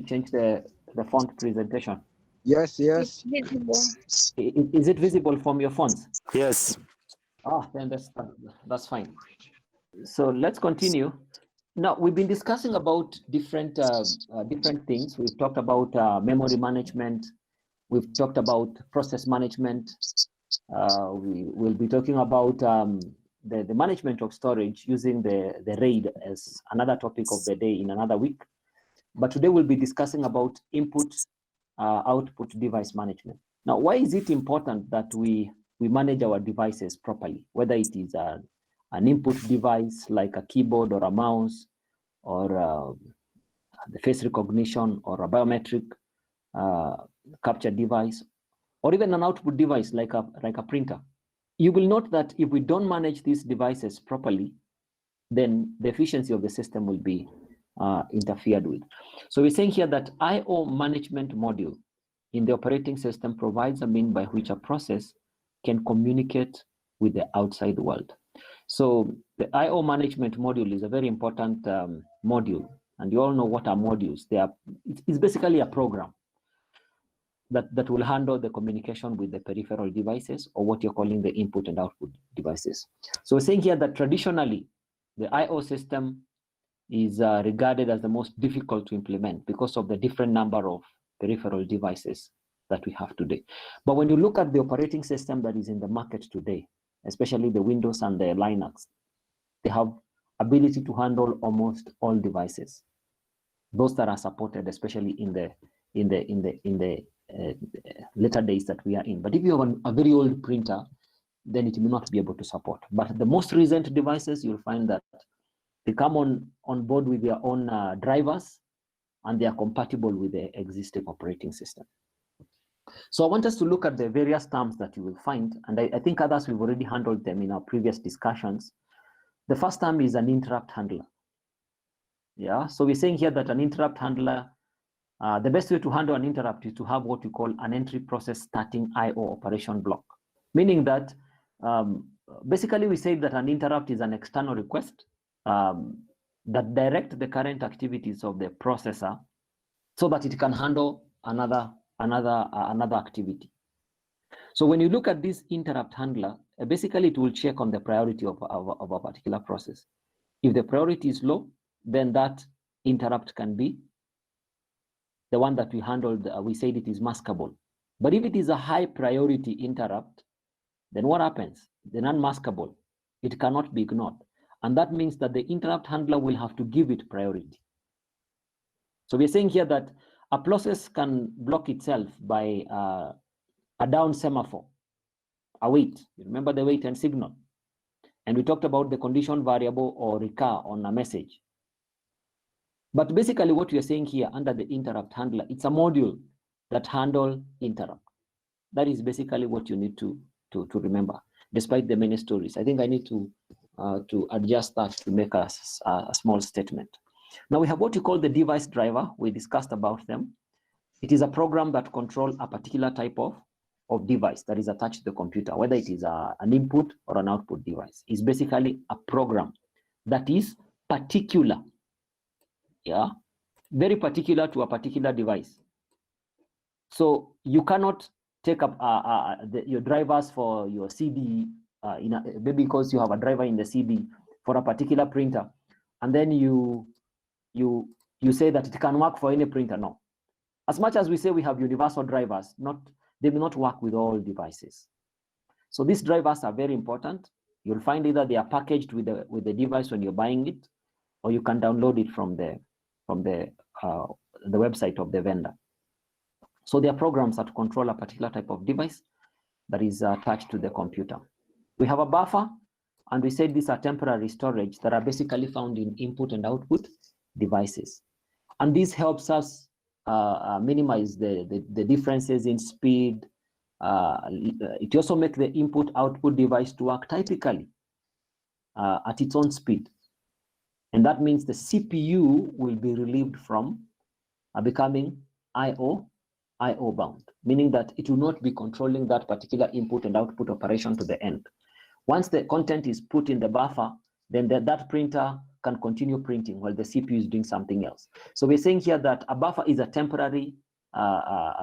change the font presentation. Yes, yes. It's visible. Is it visible from your phones? Yes. Then that's fine. So let's continue. Now we've been discussing about different things. We've talked about memory management. We've talked about process management. We will be talking about the management of storage using the RAID as another topic of the day in another week. But today we'll be discussing about input output device management. Now, why is it important that we manage our devices properly, whether it is an input device like a keyboard or a mouse or the face recognition or a biometric capture device, or even an output device like a printer? You will note that if we don't manage these devices properly, then the efficiency of the system will be interfered with. So we're saying here that I/O management module in the operating system provides a means by which a process can communicate with the outside world. So the I/O management module is a very important module, and you all know what are modules. It's basically a program that will handle the communication with the peripheral devices, or what you're calling the input and output devices. So we're saying here that traditionally, the I/O system is regarded as the most difficult to implement because of the different number of peripheral devices that we have today. But when you look at the operating system that is in the market today, especially the Windows and the Linux, they have ability to handle almost all devices, those that are supported, especially in the later days that we are in. But if you have a very old printer, then it will not be able to support. But the most recent devices, you'll find that they come on board with their own drivers, and they are compatible with the existing operating system. So I want us to look at the various terms that you will find, and I think others we've already handled them in our previous discussions. The first term is an interrupt handler. Yeah, so we're saying here that an interrupt handler, the best way to handle an interrupt is to have what we call an entry process starting I/O operation block, meaning that basically we say that an interrupt is an external request that direct the current activities of the processor so that it can handle another activity. So when you look at this interrupt handler, basically it will check on the priority of a particular process. If the priority is low, then that interrupt can be the one that we handled. We said it is maskable. But if it is a high priority interrupt, then what happens? The non-maskable, it cannot be ignored. And that means that the interrupt handler will have to give it priority. So we're saying here that a process can block itself by a down semaphore, a wait. You remember the wait and signal. And we talked about the condition variable or recur on a message. But basically what we are saying here under the interrupt handler, it's a module that handle interrupt. That is basically what you need to remember, despite the many stories. I think I need to adjust that to make a small statement. Now we have what you call the device driver. We discussed about them. It is a program that controls a particular type of device that is attached to the computer, whether it is an input or an output device. It's basically a program that is particular, very particular to a particular device. So you cannot take up your drivers for your CD, maybe because you have a driver in the CD for a particular printer, and then you say that it can work for any printer. No. As much as we say we have universal drivers, they will not work with all devices. So these drivers are very important. You'll find either they are packaged with the device when you're buying it, or you can download it from the website of the vendor. So there are programs that control a particular type of device that is attached to the computer. We have a buffer, and we said these are temporary storage that are basically found in input and output devices. And this helps us minimize the differences in speed. It also makes the input-output device to work typically at its own speed. And that means the CPU will be relieved from becoming I/O bound, meaning that it will not be controlling that particular input and output operation to the end. Once the content is put in the buffer, then that printer can continue printing while the CPU is doing something else. So we're saying here that a buffer is a temporary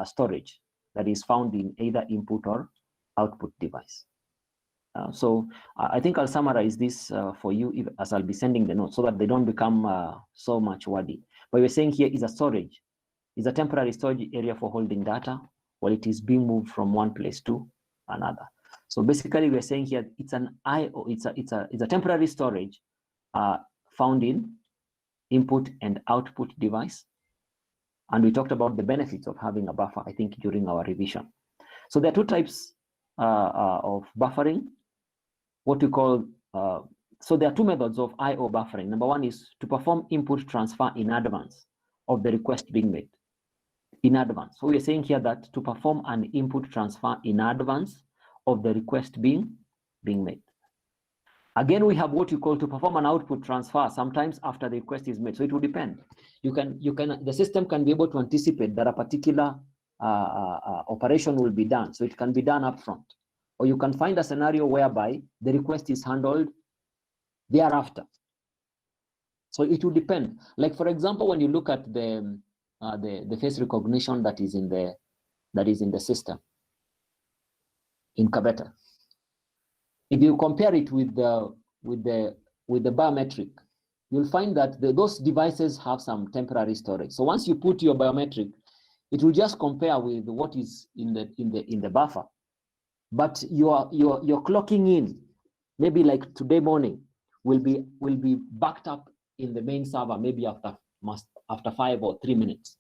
storage that is found in either input or output device. So I think I'll summarize this for you as I'll be sending the notes so that they don't become so much wordy. But we're saying here is a storage, is a temporary storage area for holding data while it is being moved from one place to another. So basically, we're saying here it's an I/O. It's a temporary storage found in input and output device. And we talked about the benefits of having a buffer, I think, during our revision. So there are two types of buffering. What we call so there are two methods of I/O buffering. Number one is to perform input transfer in advance of the request being made. In advance. So we're saying here that to perform an input transfer in advance of the request being made. Again, we have what you call to perform an output transfer sometimes after the request is made. So it will depend. The system can be able to anticipate that a particular operation will be done. So it can be done upfront. Or you can find a scenario whereby the request is handled thereafter. So it will depend. Like for example, when you look at the face recognition that is in the system in Kabeta, if you compare it with the biometric, you'll find that those devices have some temporary storage. So once you put your biometric, it will just compare with what is in the buffer. But your clocking in, maybe like today morning, will be backed up in the main server maybe after 5 or 3 minutes.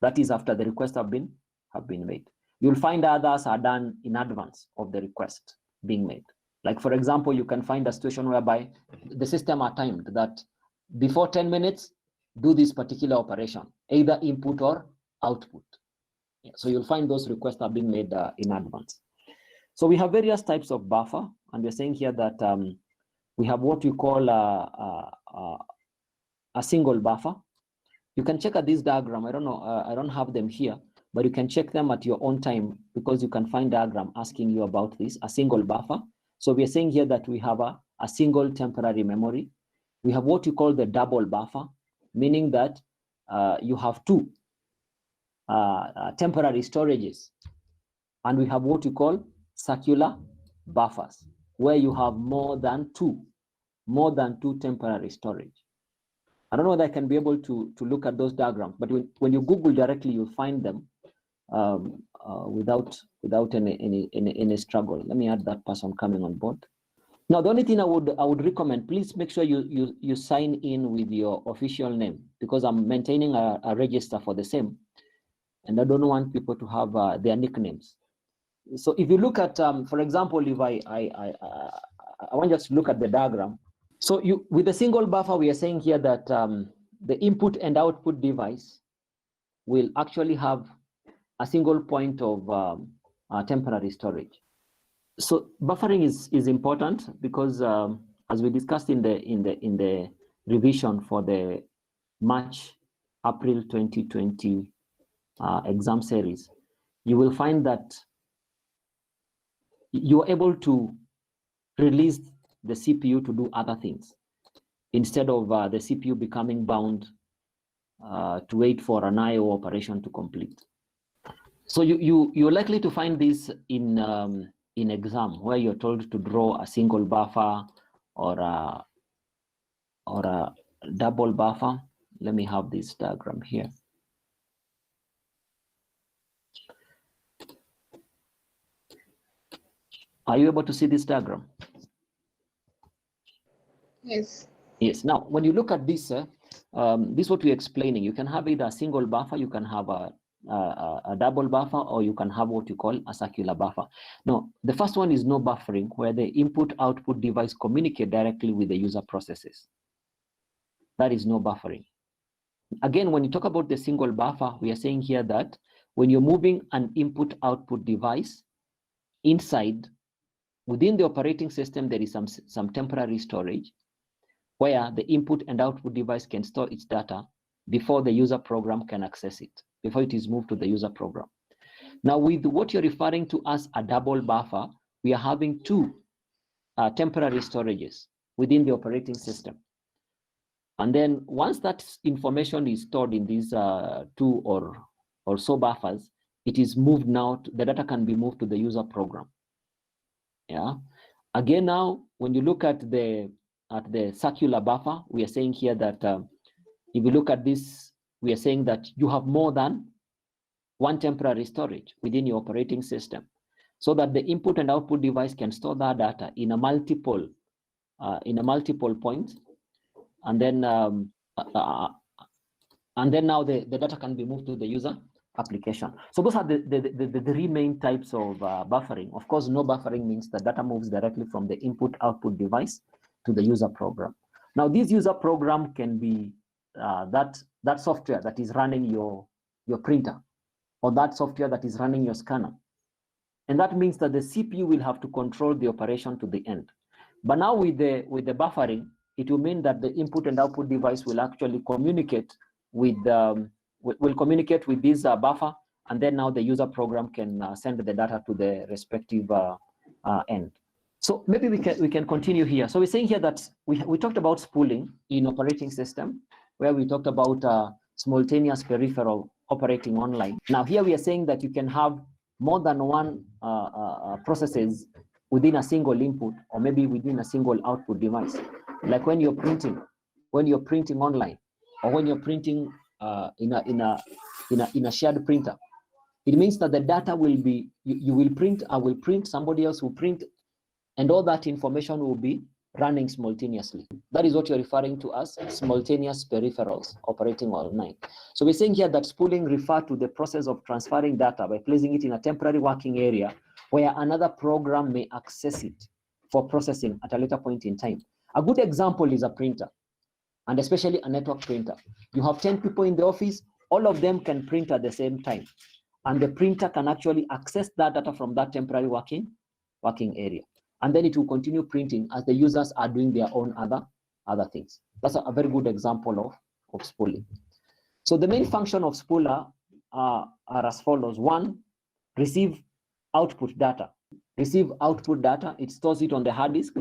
That is after the requests have been made. You'll find others are done in advance of the request being made. Like for example, you can find a situation whereby the system are timed that before 10 minutes, do this particular operation, either input or output. So you'll find those requests are being made in advance. So we have various types of buffer, and we're saying here that we have what we call a single buffer. You can check at this diagram. I don't know, I don't have them here, but you can check them at your own time because you can find diagram asking you about this, a single buffer. So we are saying here that we have a single temporary memory. We have what you call the double buffer, meaning that you have two temporary storages. And we have what you call circular buffers, where you have more than two temporary storage. I don't know whether I can be able to look at those diagrams, but when you Google directly, you'll find them without any struggle. Let me add that person coming on board. Now, the only thing I would recommend, please make sure you sign in with your official name, because I'm maintaining a register for the same, and I don't want people to have their nicknames. So if you look at, for example, if I want you to look at the diagram. So with a single buffer, we are saying here that the input and output device will actually have a single point of temporary storage. So buffering is important because, as we discussed in the revision for the March-April 2020 exam series, you will find that you are able to release the CPU to do other things instead of the CPU becoming bound to wait for an I/O operation to complete. So you're likely to find this in exam where you're told to draw a single buffer or a double buffer. Let me have this diagram here. Are you able to see this diagram? Yes. Yes. Now, when you look at this, this is what we're explaining. You can have either a single buffer, you can have a double buffer, or you can have what you call a circular buffer. Now, the first one is no buffering, where the input-output device communicate directly with the user processes. That is no buffering. Again, when you talk about the single buffer, we are saying here that when you're moving an input-output device within the operating system, there is some temporary storage where the input and output device can store its data before the user program can access it, before it is moved to the user program. Now, with what you're referring to as a double buffer, we are having two temporary storages within the operating system. And then once that information is stored in these 2 or so buffers, it is moved now, the data can be moved to the user program. Yeah. Again, now, when you look at the circular buffer, we are saying here that if you look at this, we are saying that you have more than one temporary storage within your operating system, so that the input and output device can store that data in a multiple points, and then now the data can be moved to the user application. So those are the 3 main types of buffering. Of course, no buffering means the data moves directly from the input output device to the user program. Now, this user program can be that software that is running your printer, or that software that is running your scanner. And that means that the CPU will have to control the operation to the end. But now with the buffering, it will mean that the input and output device will actually communicate with this buffer, and then now the user program can send the data to the respective end. So maybe we can continue here. So we're saying here that we talked about spooling in operating system, where we talked about simultaneous peripheral operating online. Now here we are saying that you can have more than one processes within a single input, or maybe within a single output device. Like when you're printing online, or when you're printing in a shared printer, it means that the data will be, you will print, I will print, somebody else will print, and all that information will be running simultaneously. That is what you're referring to as simultaneous peripherals operating online. So we're saying here that spooling refers to the process of transferring data by placing it in a temporary working area where another program may access it for processing at a later point in time. A good example is a printer, and especially a network printer. You have 10 people in the office, all of them can print at the same time, and the printer can actually access that data from that temporary working area. And then it will continue printing as the users are doing their own other things. That's a very good example of spooling. So the main function of spooler are as follows. 1, receive output data. Receive output data, it stores it on the hard disk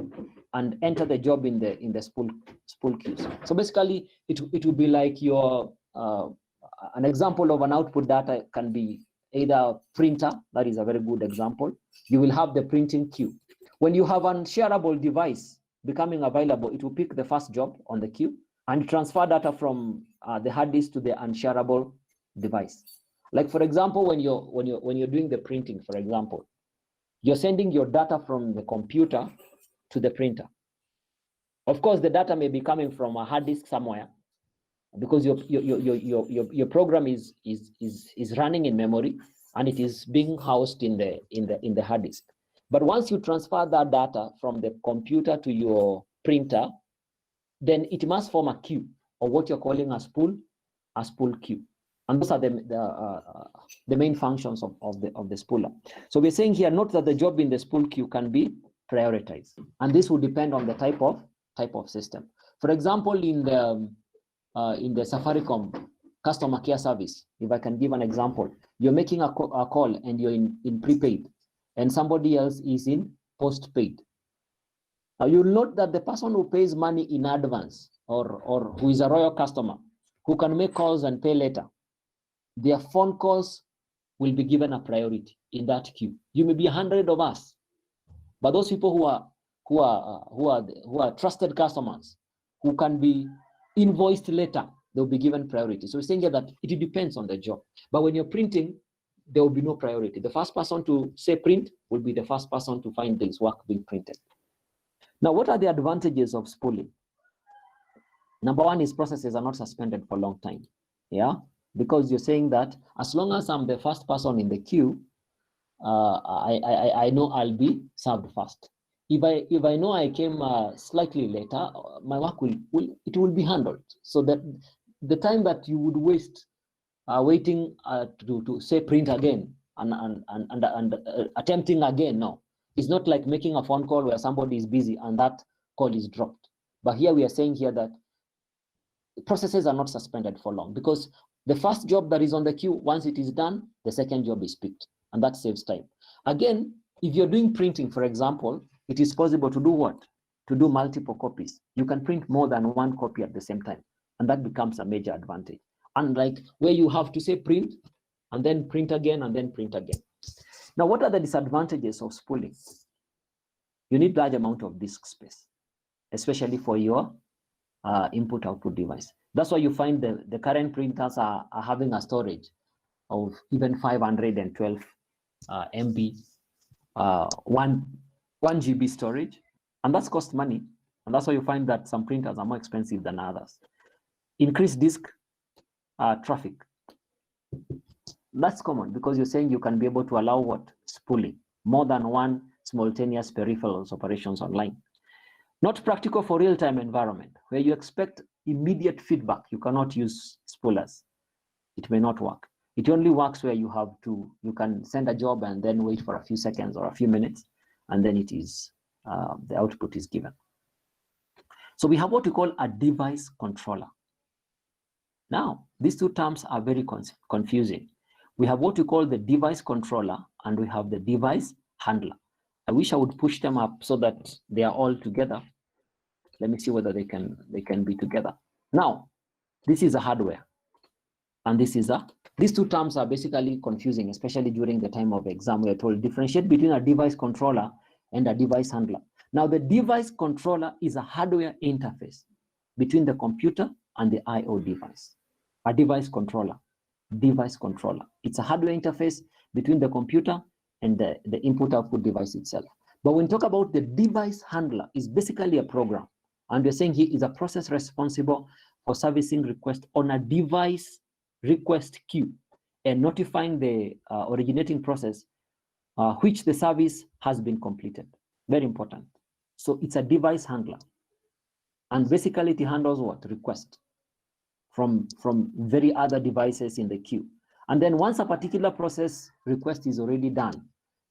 and enter the job in the spool queues. So basically, it will be like your an example of an output data can be either printer, that is a very good example. You will have the printing queue. When you have an shareable device becoming available, it will pick the first job on the queue and transfer data from the hard disk to the unshareable device. Like for example, when you're doing the printing, for example, you're sending your data from the computer to the printer. Of course, the data may be coming from a hard disk somewhere, because your program is running in memory and it is being housed in the hard disk. But once you transfer that data from the computer to your printer, then it must form a queue, or what you're calling a spool queue. And those are the main functions of the spooler. So we're saying here, note that the job in the spool queue can be prioritized, and this will depend on the type of system. For example, in the Safaricom customer care service, if I can give an example, you're making a call and you're in prepaid, and somebody else is in postpaid. Now you'll note that the person who pays money in advance, or who is a royal customer, who can make calls and pay later, their phone calls will be given a priority in that queue. You may be 100 of us, but those people who are trusted customers, who can be invoiced later, they'll be given priority. So we're saying here that it depends on the job. But when you're printing, there will be no priority. The first person to say print will be the first person to find this work being printed. Now, what are the advantages of spooling? Number 1 is processes are not suspended for a long time. Yeah, because you're saying that as long as I'm the first person in the queue, I know I'll be served first. If I know I came slightly later, my work will be handled. So that the time that you would waste waiting to say print again and attempting again, no, it's not like making a phone call where somebody is busy and that call is dropped. But here we are saying here that processes are not suspended for long, because the first job that is on the queue, once it is done, the second job is picked, and that saves time. Again, if you're doing printing, for example, it is possible to do what? To do multiple copies. You can print more than one copy at the same time. And that becomes a major advantage. Unlike where you have to say print, and then print again, and then print again. Now, what are the disadvantages of spooling? You need large amount of disk space, especially for your input-output device. That's why you find the current printers are having a storage of even 512 MB, 1 GB storage, and that's cost money. And that's why you find that some printers are more expensive than others. Increased disk traffic. That's common because you're saying you can be able to allow what? Spooling. More than one simultaneous peripherals operations online. Not practical for real-time environment where you expect immediate feedback. You cannot use spoolers. It may not work. It only works where you can send a job and then wait for a few seconds or a few minutes, and then it is, the output is given. So we have what we call a device controller. Now, these two terms are very confusing. We have what we call the device controller and we have the device handler. I wish I would push them up so that they are all together. Let me see whether they can be together. Now, this is a hardware and this is these two terms are basically confusing, especially during the time of exam. We are told differentiate between a device controller and a device handler. Now, the device controller is a hardware interface between the computer and the I/O device. A device controller. It's a hardware interface between the computer and the input-output device itself. But when we talk about the device handler, it's basically a program. And we're saying here is a process responsible for servicing request on a device request queue and notifying the originating process which the service has been completed. Very important. So it's a device handler. And basically it handles what? Request from very other devices in the queue. And then once a particular process request is already done,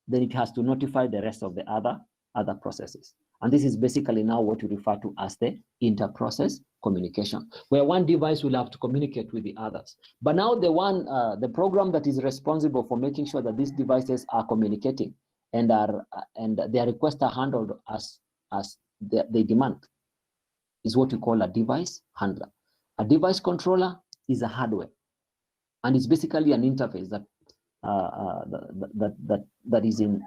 then it has to notify the rest of the other processes. And this is basically now what we refer to as the inter-process communication, where one device will have to communicate with the others. But now the program that is responsible for making sure that these devices are communicating and their requests are handled as they demand is what we call a device handler. A device controller is a hardware, and it's basically an interface that is in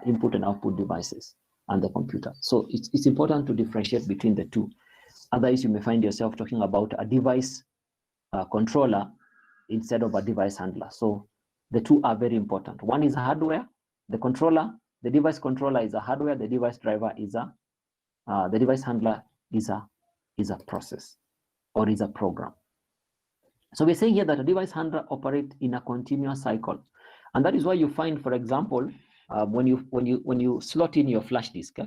input and output devices and the computer. So it's important to differentiate between the two. Otherwise, you may find yourself talking about a device controller instead of a device handler. So the two are very important. One is hardware. The device controller is a hardware. The device driver is the device handler is a process or is a program. So we're saying here that a device handler operates in a continuous cycle, and that is why you find, for example, when you slot in your flash disk,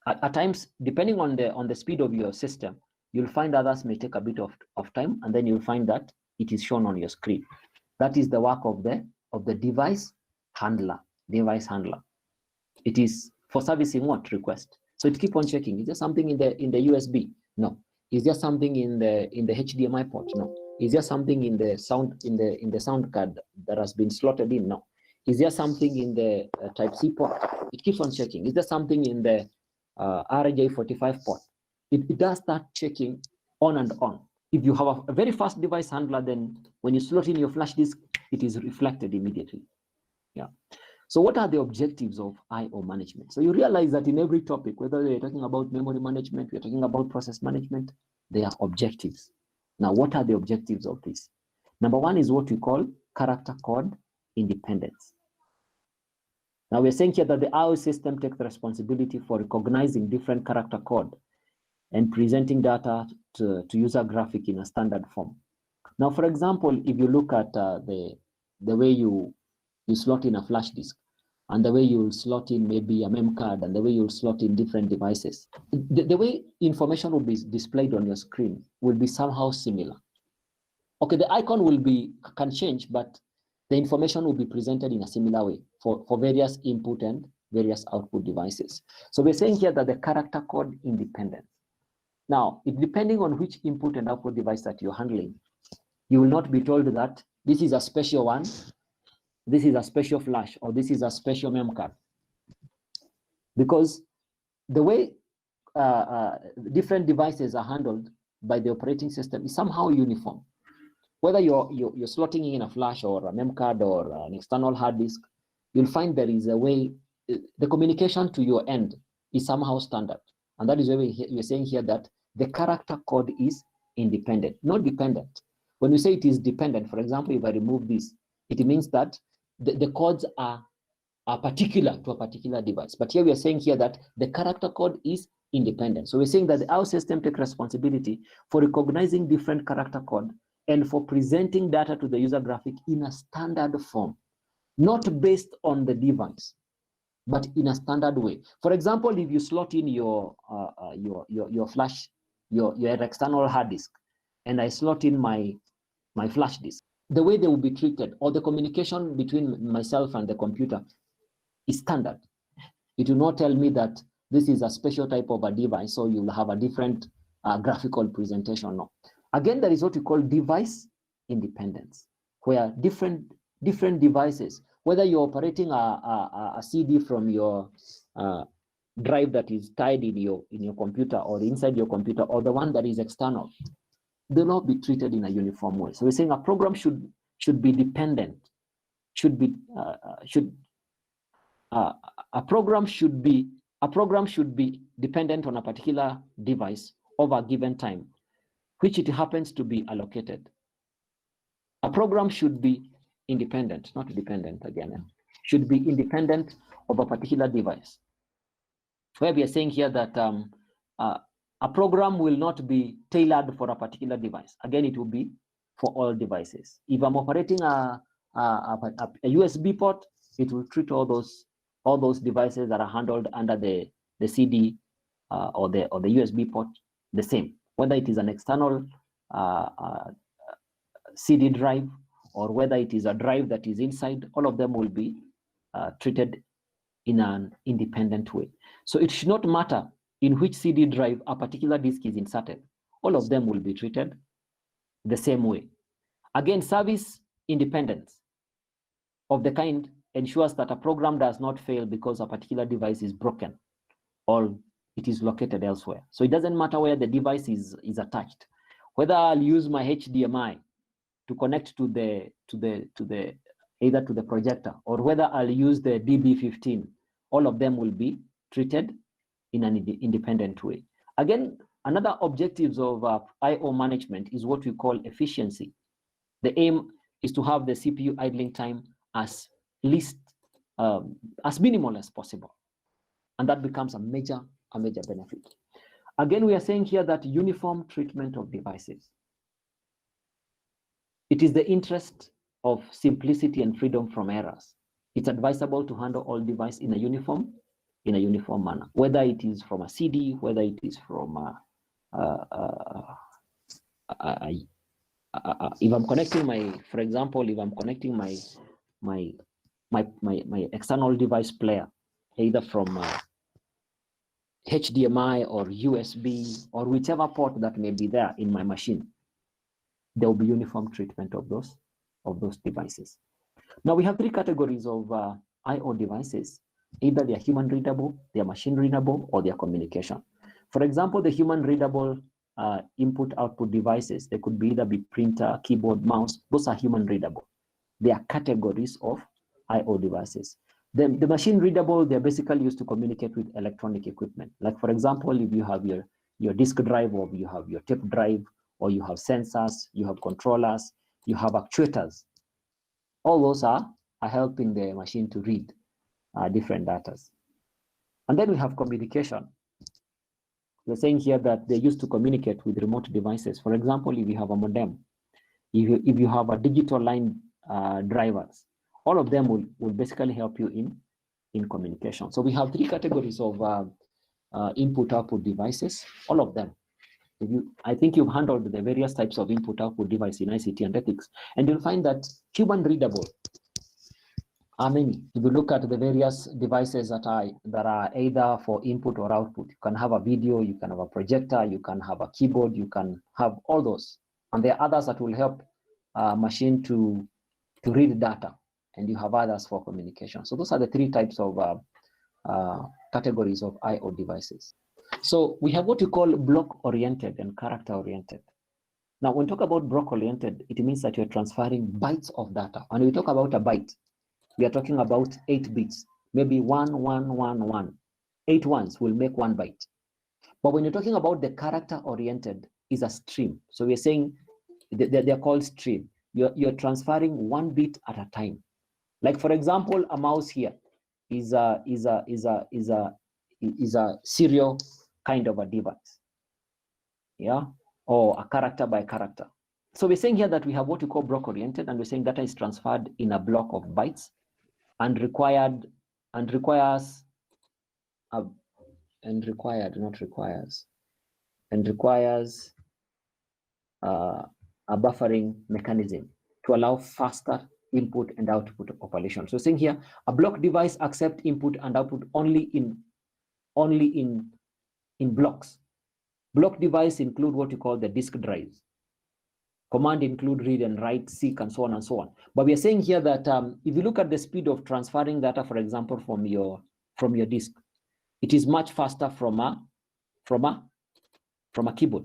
at times, depending on the speed of your system, you'll find others may take a bit of time, and then you'll find that it is shown on your screen. That is the work of the device handler. It is for servicing what? Request. So it keeps on checking. Is there something in the USB? No. Is there something in the HDMI port? No. Is there something in the sound card that has been slotted in? No. Is there something in the Type-C port? It keeps on checking. Is there something in the RJ45 port? It does start checking on and on. If you have a very fast device handler, then when you slot in your flash disk, it is reflected immediately. Yeah. So what are the objectives of I/O management? So you realize that in every topic, whether you're talking about memory management, we're talking about process management, there are objectives. Now, what are the objectives of this? Number one is what we call character code independence. Now, we're saying here that the I/O system takes the responsibility for recognizing different character code and presenting data to user graphic in a standard form. Now, for example, if you look at the way you slot in a flash disk, and the way you slot in maybe a mem card, and the way you slot in different devices, the way information will be displayed on your screen will be somehow similar. Okay, the icon can change, but the information will be presented in a similar way for various input and various output devices. So we're saying here that the character code independence. Now, depending on which input and output device that you're handling, you will not be told that this is a special one, this is a special flash, or this is a special mem card. Because the way different devices are handled by the operating system is somehow uniform. Whether you're slotting in a flash or a mem card or an external hard disk, you'll find there is a way, the communication to your end is somehow standard. And that is why we're saying here that the character code is independent, not dependent. When we say it is dependent, for example, if I remove this, it means that the codes are particular to a particular device. But here we are saying here that the character code is independent. So we're saying that our system takes responsibility for recognizing different character code and for presenting data to the user graphic in a standard form, not based on the device, but in a standard way. For example, if you slot in your flash, your external hard disk, and I slot in my flash disk, the way they will be treated, or the communication between myself and the computer, is standard. It will not tell me that this is a special type of a device, so you'll have a different graphical presentation. No. Again, there is what we call device independence, where different devices, whether you're operating a CD from your drive that is tied in your computer or inside your computer, or the one that is external, they'll not be treated in a uniform way. So we're saying a program should be dependent, a program should be dependent on a particular device over a given time, which it happens to be allocated. A program should be independent, not dependent again, should be independent of a particular device. Where we are saying here that a program will not be tailored for a particular device. Again, it will be for all devices. If I'm operating a USB port, it will treat all those devices that are handled under the CD or the USB port the same, whether it is an external CD drive or whether it is a drive that is inside. All of them will be treated in an independent way. So it should not matter in which CD drive a particular disk is inserted. All of them will be treated the same way. Again, service independence of the kind ensures that a program does not fail because a particular device is broken or it is located elsewhere. So it doesn't matter where the device is attached. Whether I'll use my HDMI to connect to either to the projector, or whether I'll use the DB15, all of them will be treated in an independent way. Again, another objectives of I/O management is what we call efficiency. The aim is to have the CPU idling time as minimal as possible, and that becomes a major benefit. Again, we are saying here that uniform treatment of devices. It is the interest of simplicity and freedom from errors. It's advisable to handle all devices in a uniform manner, whether it is from a CD, whether it is from if I'm connecting for example, if I'm connecting my external device player, either from HDMI or USB or whichever port that may be there in my machine, there will be uniform treatment of those devices. Now we have three categories of I/O devices. Either they are human readable, they are machine readable, or they are communication. For example, the human readable input-output devices, they could either be printer, keyboard, mouse. Those are human readable. They are categories of I/O devices. The machine readable, they're basically used to communicate with electronic equipment. Like for example, if you have your disk drive, or you have your tape drive, or you have sensors, you have controllers, you have actuators. All those are helping the machine to read different data. And then we have communication. We're saying here that they're used to communicate with remote devices. For example, if you have a modem, if you have a digital line drivers, all of them will basically help you in communication. So we have three categories of input-output devices, all of them. I think you've handled the various types of input-output device in ICT and ethics, and you'll find that human readable are many. If you look at the various devices that are either for input or output, you can have a video, you can have a projector, you can have a keyboard, you can have all those. And there are others that will help machine to read data, and you have others for communication. So those are the three types of categories of I/O devices. So we have what we call block-oriented and character-oriented. Now, when we talk about block-oriented, it means that you're transferring bytes of data. And we talk about a byte, we are talking about 8 bits, maybe 1, 1, 1, 1. 8 ones will make 1 byte. But when you're talking about the character-oriented, is a stream. So we're saying they're called stream. You're transferring 1 bit at a time. Like for example, a mouse here is a serial kind of a device, yeah, or a character by character. So we're saying here that we have what we call block-oriented, and we're saying data is transferred in a block of bytes, and requires a buffering mechanism to allow faster input and output operation. So saying here, a block device accepts input and output only in blocks. Block device include what you call the disk drives. Command include read and write, seek, and so on and so on. But we are saying here that if you look at the speed of transferring data, for example, from your disk, it is much faster from a keyboard.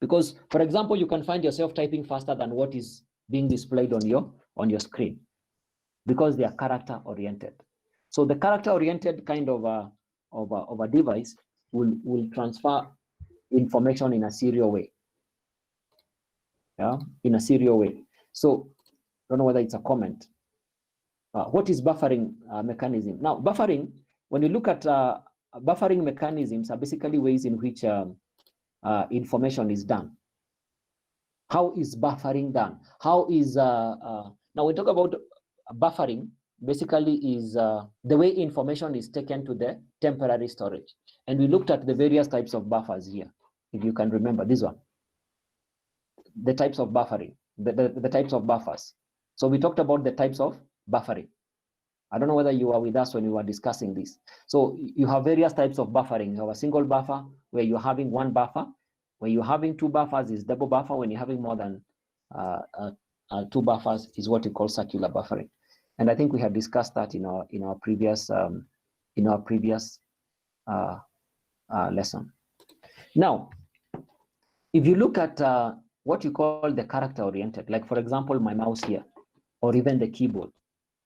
Because, for example, you can find yourself typing faster than what is being displayed on your screen, because they are character-oriented. So the character-oriented kind of a device will transfer information in a serial way. Yeah, in a serial way. So I don't know whether it's a comment. What is buffering mechanism? Now, buffering, when you look at buffering mechanisms, are basically ways in which information is done. How is buffering done? How is now we talk about buffering, basically is the way information is taken to the temporary storage. And we looked at the various types of buffers here, if you can remember this one. The types of buffering, the types of buffers. So we talked about the types of buffering. I don't know whether you were with us when we were discussing this. So you have various types of buffering. You have a single buffer where you're having 1 buffer. When you're having 2 buffers is double buffer. When you're having more than 2 buffers is what you call circular buffering. And I think we have discussed that in our previous lesson. Now, if you look at what you call the character-oriented, like for example, my mouse here, or even the keyboard,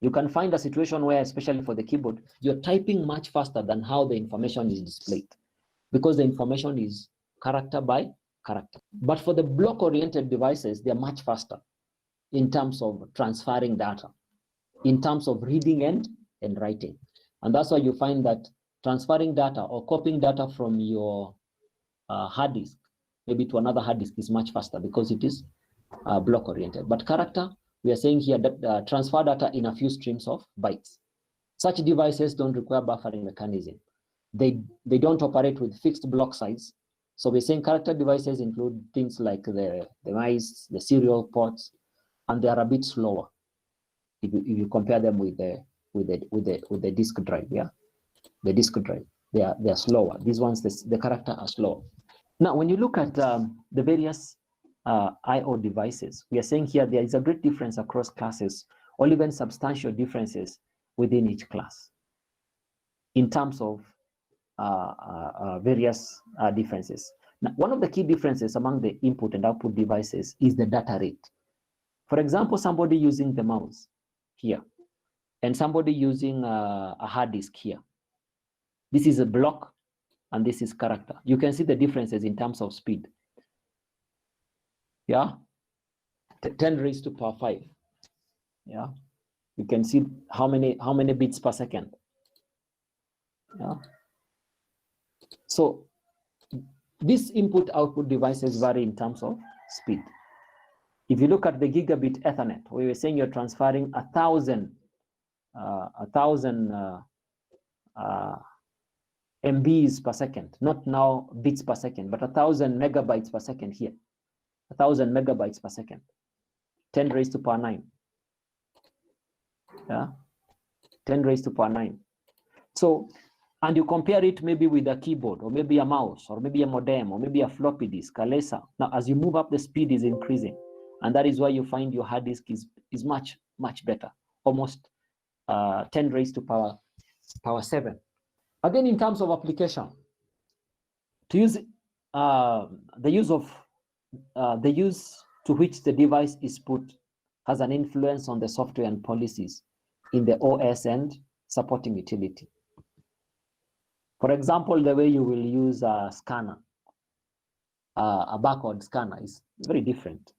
you can find a situation where, especially for the keyboard, you're typing much faster than how the information is displayed, because the information is character by character. But for the block-oriented devices, they're much faster in terms of transferring data, in terms of reading and writing. And that's why you find that transferring data or copying data from your hard disk, maybe to another hard disk, is much faster because it is block-oriented. But character, we are saying here that transfer data in a few streams of bytes. Such devices don't require buffering mechanism. They don't operate with fixed block size. So we're saying character devices include things like the mice, the serial ports, and they are a bit slower if you compare them with the disk drive. Yeah, the disk drive, they are slower. These ones, the character are slower. Now, when you look at the various I/O devices, we are saying here there is a great difference across classes, or even substantial differences within each class in terms of various differences. Now, one of the key differences among the input and output devices is the data rate. For example, somebody using the mouse here and somebody using a hard disk here. This is a block and this is character. You can see the differences in terms of speed. Yeah, 10 raised to power 5. Yeah, you can see how many bits per second. Yeah. So these input-output devices vary in terms of speed. If you look at the gigabit Ethernet, we were saying you're transferring 1,000 MBs per second, not now bits per second, but 1,000 megabytes per second here. 1,000 megabytes per second, 10 raised to power 9. Yeah, 10 raised to power 9. So, and you compare it maybe with a keyboard, or maybe a mouse, or maybe a modem, or maybe a floppy disk, a laser. Now, as you move up, the speed is increasing. And that is why you find your hard disk is much, much better, almost 10 raised to power 7. Again, in terms of application, To use the use to which the device is put has an influence on the software and policies in the OS and supporting utility. For example, the way you will use a scanner, a barcode scanner, is very different.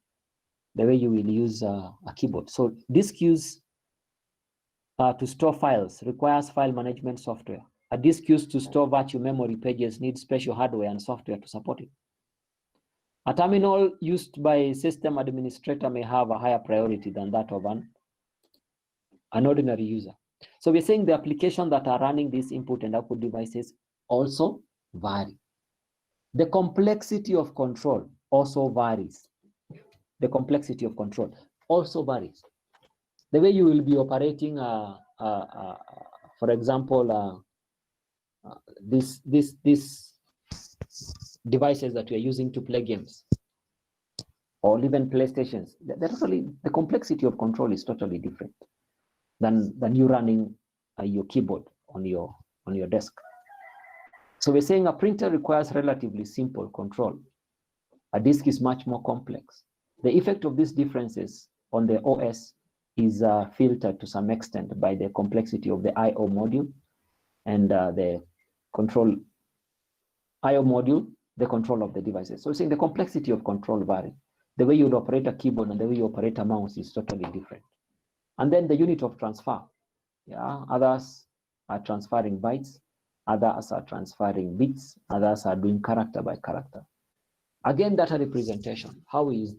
The way you will use a keyboard. So disk use to store files requires file management software. A disk used to store virtual memory pages needs special hardware and software to support it. A terminal used by a system administrator may have a higher priority than that of an ordinary user. So we're saying the applications that are running these input and output devices also vary. The complexity of control also varies. The complexity of control also varies. The way you will be operating, for example, these devices that we are using to play games, or even PlayStations, the complexity of control is totally different than you running your keyboard on your desk. So we're saying a printer requires relatively simple control. A disk is much more complex. The effect of these differences on the OS is filtered to some extent by the complexity of the I/O module and the control I/O module, the control of the devices. So we're saying the complexity of control varies. The way you would operate a keyboard and the way you operate a mouse is totally different. And then the unit of transfer. Yeah, others are transferring bytes, others are transferring bits, others are doing character by character. Again, data representation. How is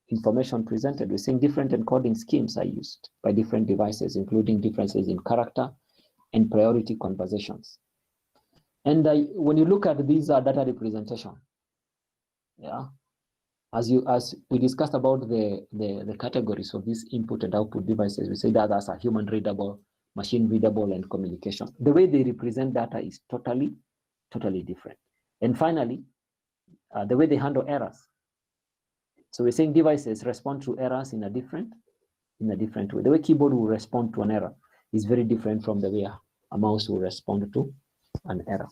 information presented? We're saying different encoding schemes are used by different devices, including differences in character and priority conversations. And when you look at these data representation, yeah, as we discussed about the categories of these input and output devices, we say that others are human readable, machine readable, and communication. The way they represent data is totally different. And finally, the way they handle errors. So we're saying devices respond to errors in a different way. The way keyboard will respond to an error is very different from the way a mouse will respond to an error.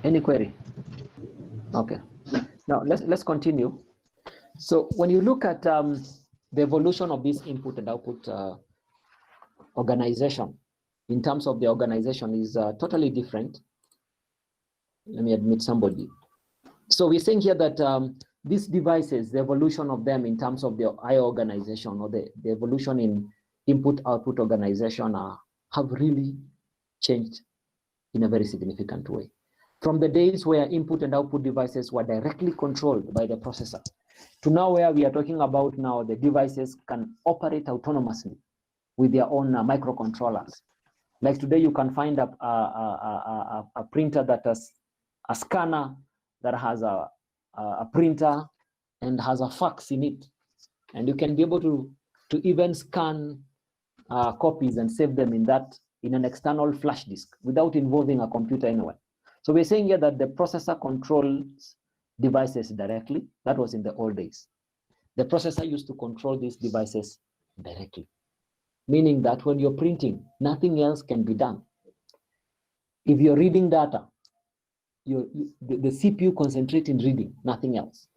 Any query? Okay. Now let's continue. So when you look at the evolution of this input and output organization, in terms of the organization is totally different. Let me admit somebody. So we're saying here that these devices, the evolution of them in terms of the I/O organization or the evolution in input-output organization have really changed in a very significant way. From the days where input and output devices were directly controlled by the processor, to now where we are talking about now, the devices can operate autonomously with their own microcontrollers. Like today, you can find a printer that has a scanner that has a printer and has a fax in it, and you can be able to even scan copies and save them in an external flash disk without involving a computer anywhere. So we're saying here that the processor controls devices directly. That was in the old days. The processor used to control these devices directly, meaning that when you're printing, nothing else can be done. If you're reading data, the CPU concentrates in reading, nothing else.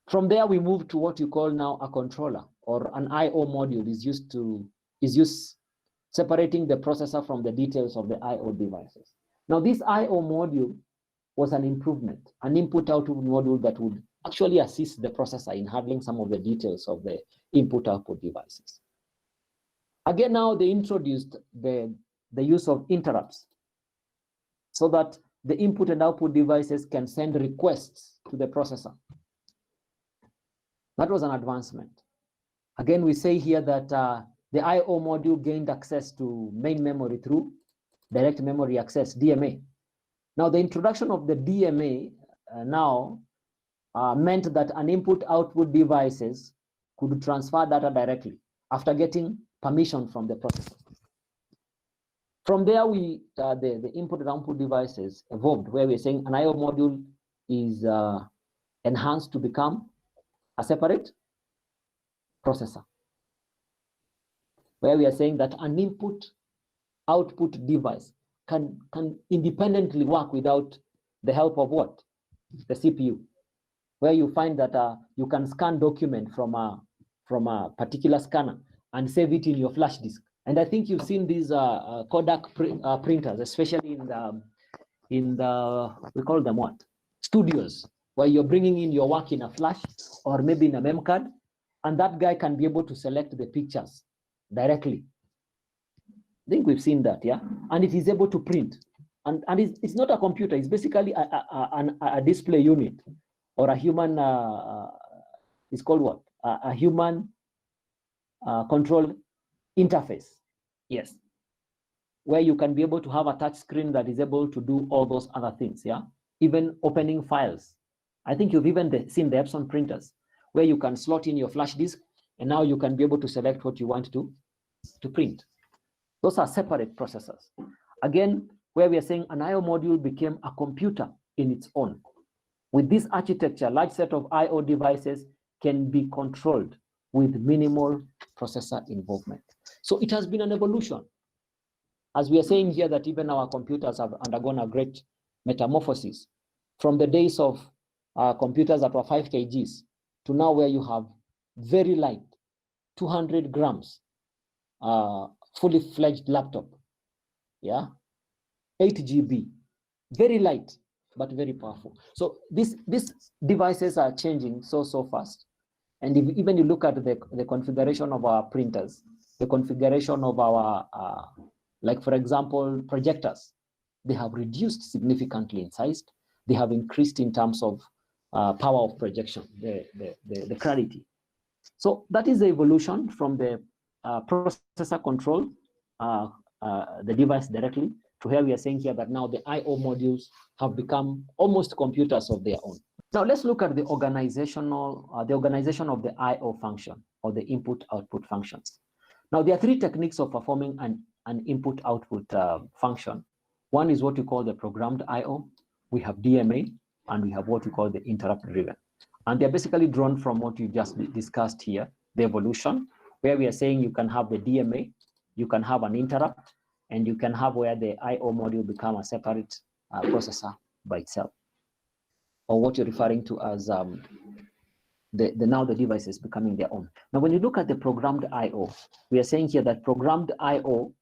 From there, we move to what you call now a controller, or an I/O module is used separating the processor from the details of the I/O devices. Now, this I/O module was an improvement, an input-output module that would actually assist the processor in handling some of the details of the input-output devices. Again, now they introduced the use of interrupts so that the input and output devices can send requests to the processor. That was an advancement. Again, we say here that the I/O module gained access to main memory through direct memory access, DMA. Now, the introduction of the DMA meant that an input-output devices could transfer data directly after getting permission from the processor. From there, the input and output devices evolved, where we're saying an I/O module is enhanced to become a separate processor, where we are saying that an input-output device can independently work without the help of what? The CPU, where you find that you can scan document from a particular scanner and save it in your flash disk. And I think you've seen these Kodak printers, especially in the we call them what? Studios, where you're bringing in your work in a flash or maybe in a mem card, and that guy can be able to select the pictures directly. I think we've seen that, yeah? And it is able to print. And it's not a computer, it's basically a display unit, or a human, it's called what? A human control interface, yes. Where you can be able to have a touch screen that is able to do all those other things, yeah? Even opening files. I think you've even seen the Epson printers, where you can slot in your flash disk, and now you can be able to select what you want to print. Those are separate processors. Again, where we are saying an I/O module became a computer in its own. With this architecture, large set of I/O devices can be controlled with minimal processor involvement. So it has been an evolution. As we are saying here that even our computers have undergone a great metamorphosis from the days of computers that were 5 kgs to now where you have very light, 200 grams, fully fledged laptop, yeah, 8 GB, very light, but very powerful. So these devices are changing so fast. And if even you look at the configuration of our printers, the configuration of our, like for example, projectors, they have reduced significantly in size. They have increased in terms of power of projection, the clarity. So that is the evolution from the processor control, the device directly, to where we are saying here that now the I/O modules have become almost computers of their own. Now let's look at the organization of the I/O function, or the input-output functions. Now there are 3 techniques of performing an input-output function. One is what we call the programmed I/O. We have DMA, and we have what we call the interrupt-driven. And they're basically drawn from what you just discussed here, the evolution, where we are saying you can have the DMA, you can have an interrupt, and you can have where the I/O module become a separate processor by itself, or what you're referring to as now the device is becoming their own. Now, when you look at the programmed I/O, we are saying here that programmed I/O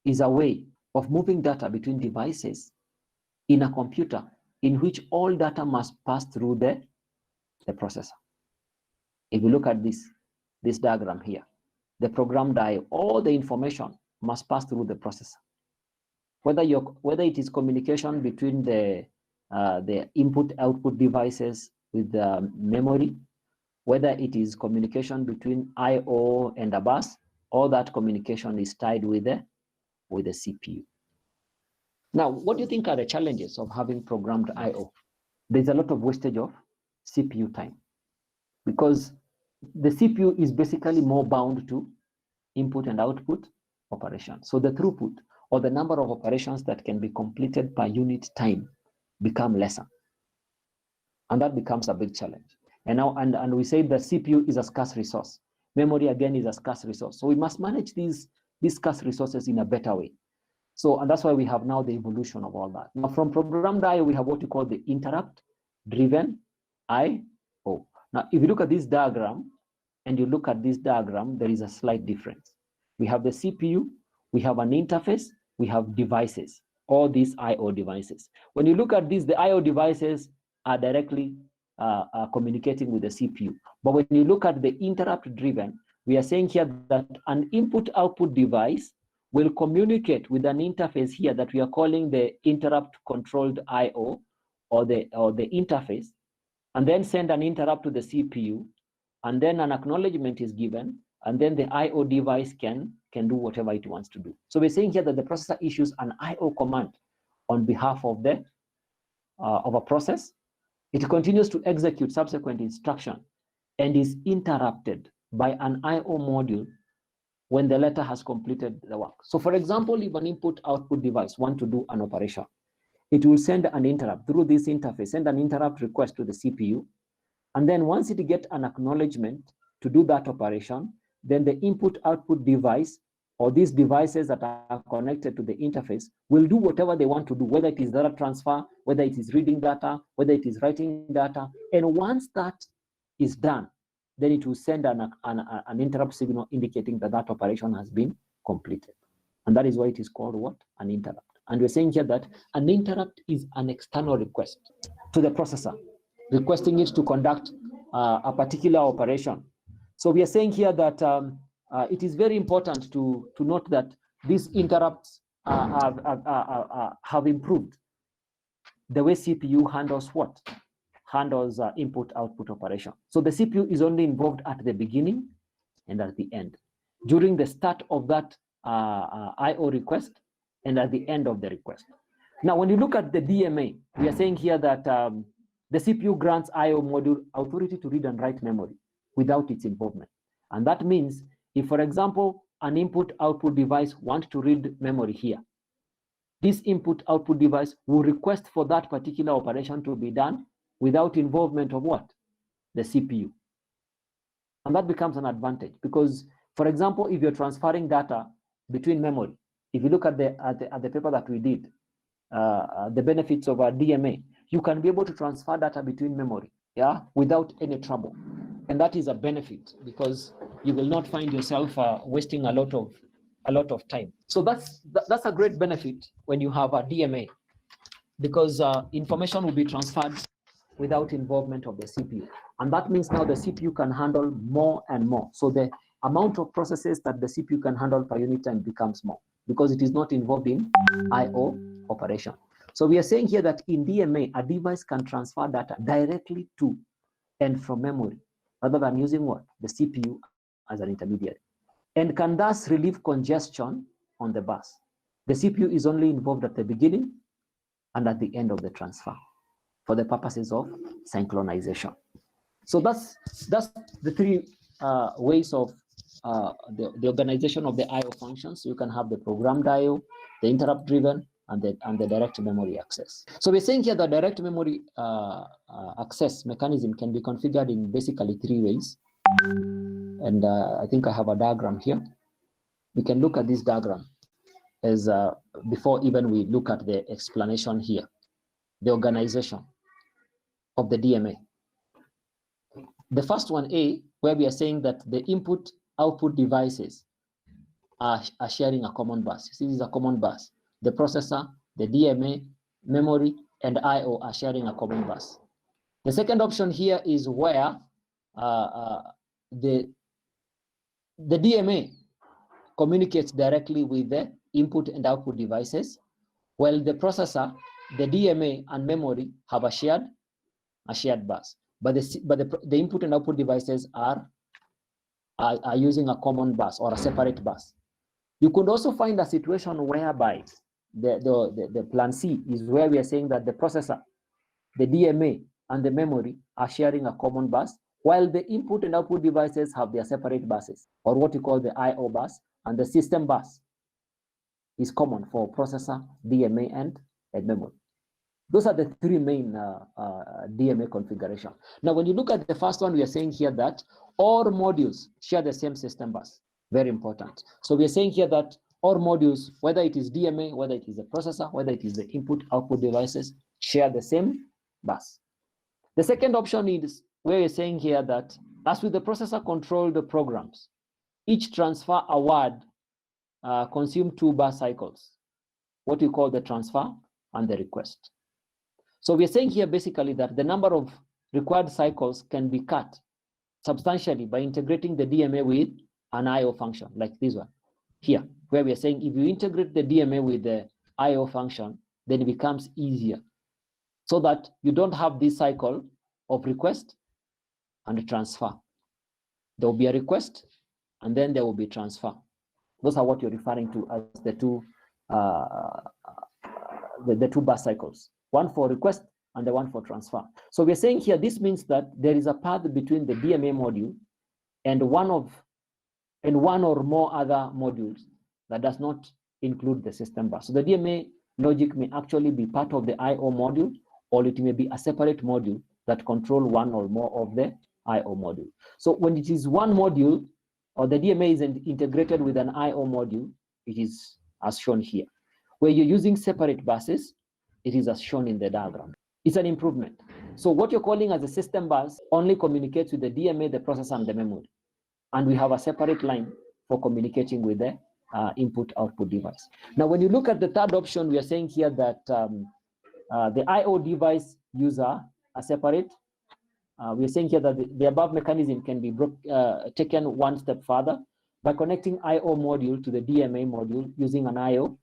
is a way of moving data between devices in a computer in which all data must pass through the processor. If you look at this diagram here, the programmed I/O, all the information must pass through the processor. Whether it is communication between the input-output devices with the memory, whether it is communication between I/O and a bus, all that communication is tied with the CPU. Now, what do you think are the challenges of having programmed I/O? There's a lot of wastage of CPU time, because the CPU is basically more bound to input and output operations. So the throughput, or the number of operations that can be completed per unit time, become lesser. And that becomes a big challenge. And now, and we say the CPU is a scarce resource. Memory, again, is a scarce resource. So we must manage these scarce resources in a better way. So, and that's why we have now the evolution of all that. Now, from programmed I/O, we have what we call the interrupt-driven I/O. Now, if you look at this diagram, and you look at this diagram, there is a slight difference. We have the CPU, we have an interface, we have devices, all these I/O devices. When you look at this, the I/O devices are directly communicating with the CPU. But when you look at the interrupt-driven, we are saying here that an input-output device will communicate with an interface here that we are calling the interrupt-controlled I/O, or the interface, and then send an interrupt to the CPU, and then an acknowledgement is given, and then the I/O device can do whatever it wants to do. So we're saying here that the processor issues an I/O command on behalf of a process. It continues to execute subsequent instruction and is interrupted by an I/O module when the latter has completed the work. So for example, if an input-output device wants to do an operation, it will send an interrupt through this interface, send an interrupt request to the CPU, and then once it gets an acknowledgement to do that operation, then the input-output device or these devices that are connected to the interface will do whatever they want to do, whether it is data transfer, whether it is reading data, whether it is writing data. And once that is done, then it will send an interrupt signal indicating that that operation has been completed. And that is why it is called what? An interrupt. And we're saying here that an interrupt is an external request to the processor, requesting it to conduct a particular operation. So we are saying here that it is very important to note that these interrupts have improved the way CPU handles what? Handles input-output operation. So the CPU is only involved at the beginning and at the end, during the start of that IO request and at the end of the request. Now, when you look at the DMA, we are saying here that the CPU grants IO module authority to read and write memory without its involvement. And that means if, for example, an input-output device wants to read memory here, this input-output device will request for that particular operation to be done without involvement of what? The CPU. And that becomes an advantage because, for example, if you're transferring data between memory, if you look at the paper that we did, the benefits of a DMA, you can be able to transfer data between memory, yeah, without any trouble. And that is a benefit because you will not find yourself wasting a lot of time. So that's a great benefit when you have a DMA, because information will be transferred without involvement of the CPU. And that means now the CPU can handle more and more. So the amount of processes that the CPU can handle per unit time becomes more because it is not involved in IO operation. So we are saying here that in DMA, a device can transfer data directly to and from memory rather than using what? The CPU as an intermediary, and can thus relieve congestion on the bus. The CPU is only involved at the beginning and at the end of the transfer for the purposes of synchronization. So that's the three ways of the organization of the IO functions. You can have the programmed IO, the interrupt driven, and the direct memory access. So we're saying here that direct memory access mechanism can be configured in basically three ways. And I think I have a diagram here. We can look at this diagram as before even we look at the explanation here, the organization of the DMA. The first one, A, where we are saying that the input-output devices are sharing a common bus. This is a common bus. The processor, the DMA, memory, and IO are sharing a common bus. The second option here is where the DMA communicates directly with the input and output devices, while the processor, the DMA, and memory have a shared bus. But the input and output devices are using a common bus or a separate bus. You could also find a situation whereby the plan C is where we are saying that the processor, the DMA, and the memory are sharing a common bus, while the input and output devices have their separate buses, or what we call the IO bus, and the system bus is common for processor, DMA, and memory. Those are the three main DMA configuration. Now, when you look at the first one, we are saying here that all modules share the same system bus. Very important. So we are saying here that all modules, whether it is DMA, whether it is the processor, whether it is the input-output devices, share the same bus. The second option is where we're saying here that as with the processor controlled programs, each transfer award consume 2 bus cycles, what we call the transfer and the request. So we're saying here basically that the number of required cycles can be cut substantially by integrating the DMA with an IO function like this one here, where we are saying if you integrate the DMA with the IO function, then it becomes easier so that you don't have this cycle of request and transfer. There will be a request and then there will be transfer. Those are what you're referring to as the two bus cycles, one for request and the one for transfer. So we're saying here, this means that there is a path between the DMA module and one or more other modules that does not include the system bus. So the DMA logic may actually be part of the IO module, or it may be a separate module that control one or more of the IO module. So when it is one module or the DMA is integrated with an I/O module, it is as shown here. Where you're using separate buses, it is as shown in the diagram. It's an improvement. So what you're calling as a system bus only communicates with the DMA, the processor, and the memory. And we have a separate line for communicating with the input-output device. Now, when you look at the third option, we are saying here that the I/O device user are separate. We are saying here that the above mechanism can be taken one step further by connecting I/O module to the DMA module using an I/O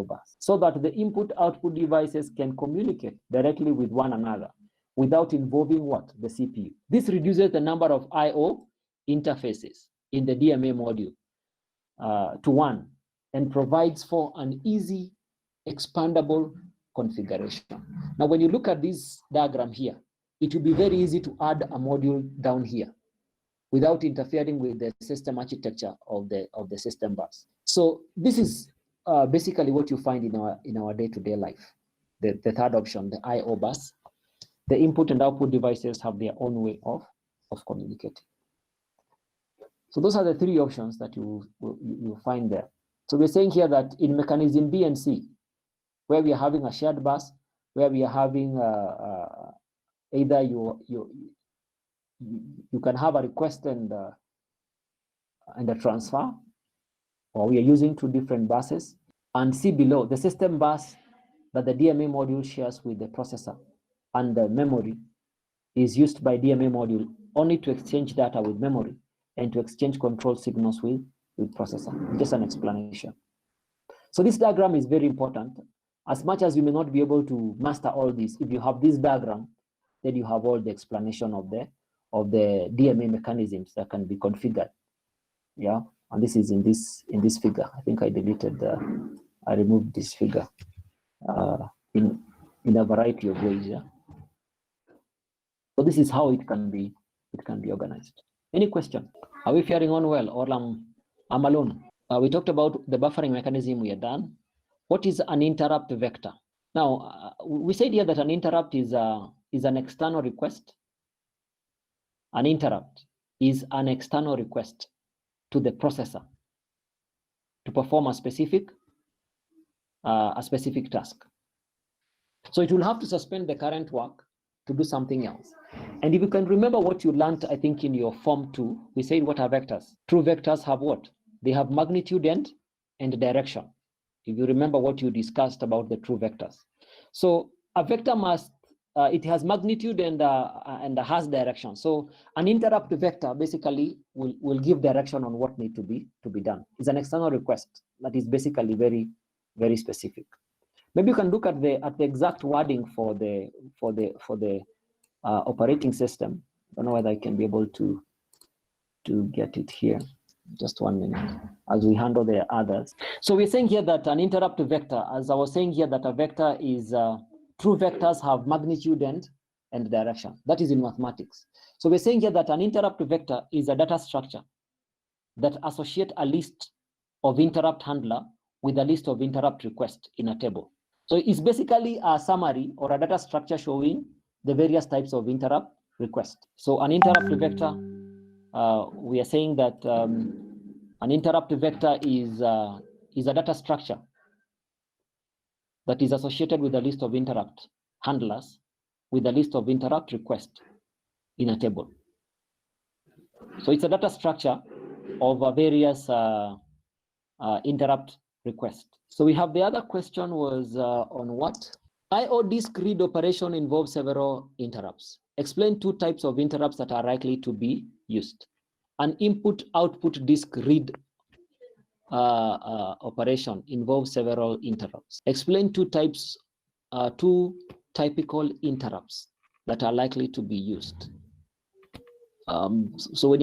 bus, so that the input-output devices can communicate directly with one another without involving what? The CPU. This reduces the number of I/O interfaces in the DMA module to one and provides for an easy, expandable configuration. Now, when you look at this diagram here, it will be very easy to add a module down here without interfering with the system architecture of the system bus. So this is basically what you find in our day-to-day life. The third option, the I/O bus, the input and output devices have their own way of communicating. So those are the three options that you find there. So we're saying here that in mechanism B and C, where we are having a shared bus, where we are having either you can have a request and a transfer, or we are using two different buses. And C below, the system bus that the DMA module shares with the processor and the memory is used by DMA module only to exchange data with memory and to exchange control signals with processor. Just an explanation. So this diagram is very important. As much as you may not be able to master all this, if you have this diagram, then you have all the explanation of the DMA mechanisms that can be configured. Yeah, and this is in this figure. I think I deleted I removed this figure in a variety of ways. Yeah. So this is how it can be organized. Any question? Are we faring on well, or I'm alone? We talked about the buffering mechanism. We are done. What is an interrupt vector? Now, we said here that an interrupt is an external request. An interrupt is an external request to the processor to perform a specific task. So it will have to suspend the current work to do something else. And if you can remember what you learned, I think in your form 2, we said what are vectors? True vectors have what? They have magnitude and direction. If you remember what you discussed about the true vectors. So a vector must, it has magnitude and has direction. So an interrupt vector basically will give direction on what needs to be done. It's an external request that is basically very, very specific. Maybe you can look at the exact wording for the operating system. I don't know whether I can be able to get it here. Just 1 minute as we handle the others. So we're saying here that an interrupt vector, as I was saying here, that a vector is true vectors have magnitude and direction. That is in mathematics. So we're saying here that an interrupt vector is a data structure that associates a list of interrupt handler with a list of interrupt requests in a table. So it's basically a summary or a data structure showing the various types of interrupt requests. So an interrupt vector, we are saying that an interrupt vector is a data structure that is associated with a list of interrupt handlers with a list of interrupt requests in a table. So it's a data structure of various interrupt requests. So we have the other question was on what? I/O disk read operation involves several interrupts. Explain two types of interrupts that are likely to be used. An input-output disk read operation involves several interrupts. Explain two typical interrupts that are likely to be used. So when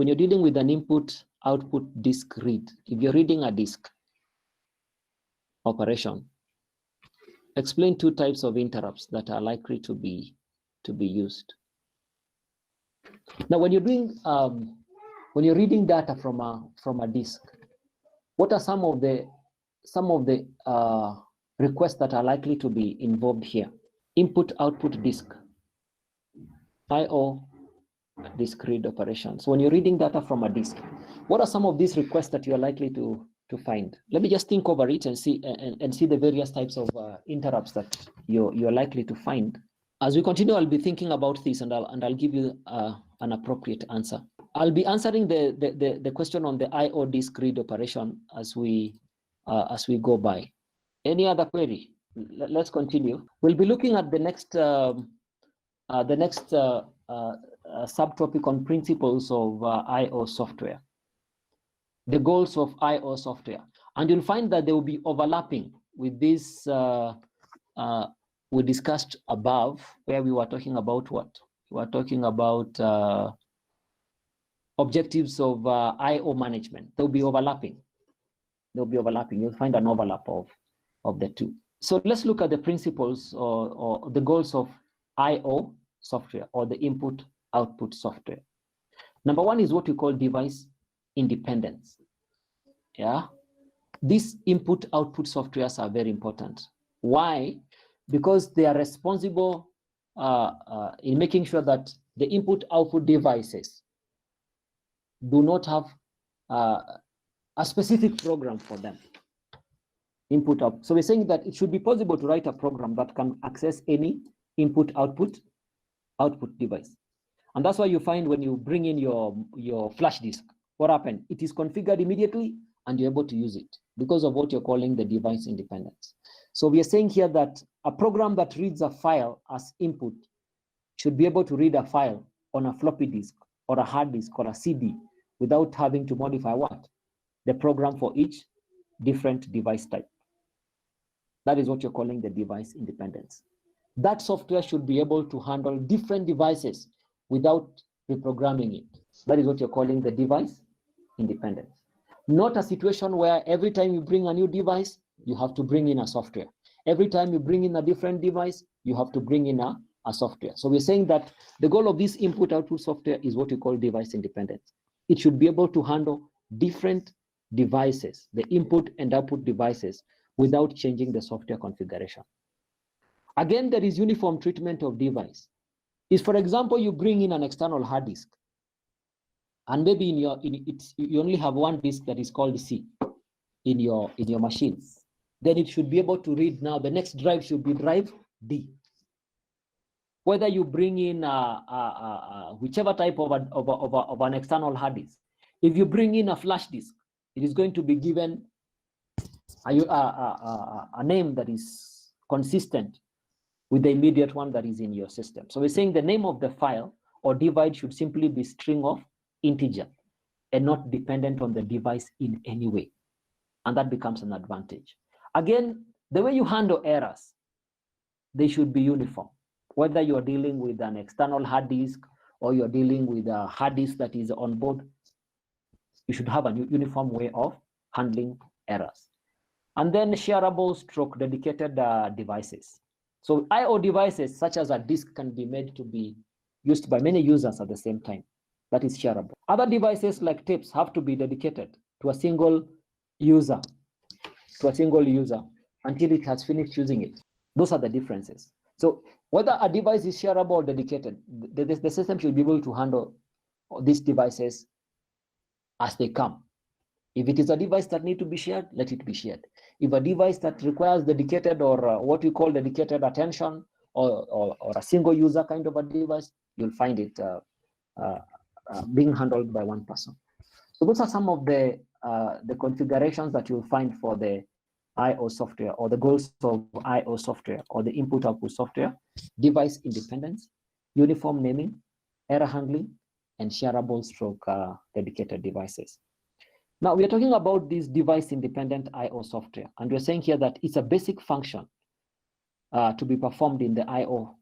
you're dealing with an input-output disk read, if you're reading a disk operation, explain two types of interrupts that are likely to be used. Now, when you're doing when you're reading data from a disk, what are some of the requests that are likely to be involved here? Input-output disk, I/O disk read operations. When you're reading data from a disk, what are some of these requests that you're likely to find? Let me just think over it and see the various types of interrupts that you're likely to find. As we continue, I'll be thinking about this, and I'll give you an appropriate answer. I'll be answering the question on the IO disk read operation as we go by. Any other query? Let's continue. We'll be looking at the next subtopic on principles of IO software, the goals of IO software, and you'll find that they will be overlapping with this we discussed above, where we were talking about what? We were talking about objectives of IO management. They'll be overlapping. They'll be overlapping. You'll find an overlap of the two. So let's look at the principles or the goals of IO software, or the input-output software. Number one is what we call device independence. Yeah, these input-output softwares are very important. Why? Because they are responsible in making sure that the input-output devices do not have a specific program for them. Input out. So we're saying that it should be possible to write a program that can access any input-output device. And that's why you find when you bring in your flash disk, what happened? It is configured immediately and you're able to use it because of what you're calling the device independence. So we are saying here that a program that reads a file as input should be able to read a file on a floppy disk or a hard disk or a CD without having to modify what? The program for each different device type. That is what you're calling the device independence. That software should be able to handle different devices without reprogramming it. That is what you're calling the device independence. Not a situation where every time you bring a new device, you have to bring in a software. Every time you bring in a different device, you have to bring in a software. So we're saying that the goal of this input-output software is what we call device independence. It should be able to handle different devices, the input and output devices, without changing the software configuration. Again, there is uniform treatment of device. If, for example, you bring in an external hard disk, and maybe you only have one disk that is called C in your machine, then it should be able to read now. The next drive should be drive D. Whether you bring in whichever type of an external hard disk, if you bring in a flash disk, it is going to be given a name that is consistent with the immediate one that is in your system. So we're saying the name of the file or device should simply be string of integer and not dependent on the device in any way. And that becomes an advantage. Again, the way you handle errors, they should be uniform. Whether you're dealing with an external hard disk or you're dealing with a hard disk that is on board, you should have a uniform way of handling errors. And then shareable stroke dedicated devices. So IO devices such as a disk can be made to be used by many users at the same time. That is shareable. Other devices like tapes have to be dedicated to a single user, until it has finished using it. Those are the differences. So whether a device is shareable or dedicated, the system should be able to handle these devices as they come. If it is a device that needs to be shared, let it be shared. If a device that requires dedicated or what we call dedicated attention or a single user kind of a device, you'll find it being handled by one person. So those are some of the configurations that you'll find for the IO software, or the goals of IO software, or the input-output software: device independence, uniform naming, error handling, and shareable stroke dedicated devices. Now we are talking about this device-independent IO software, and we're saying here that it's a basic function to be performed in the IO,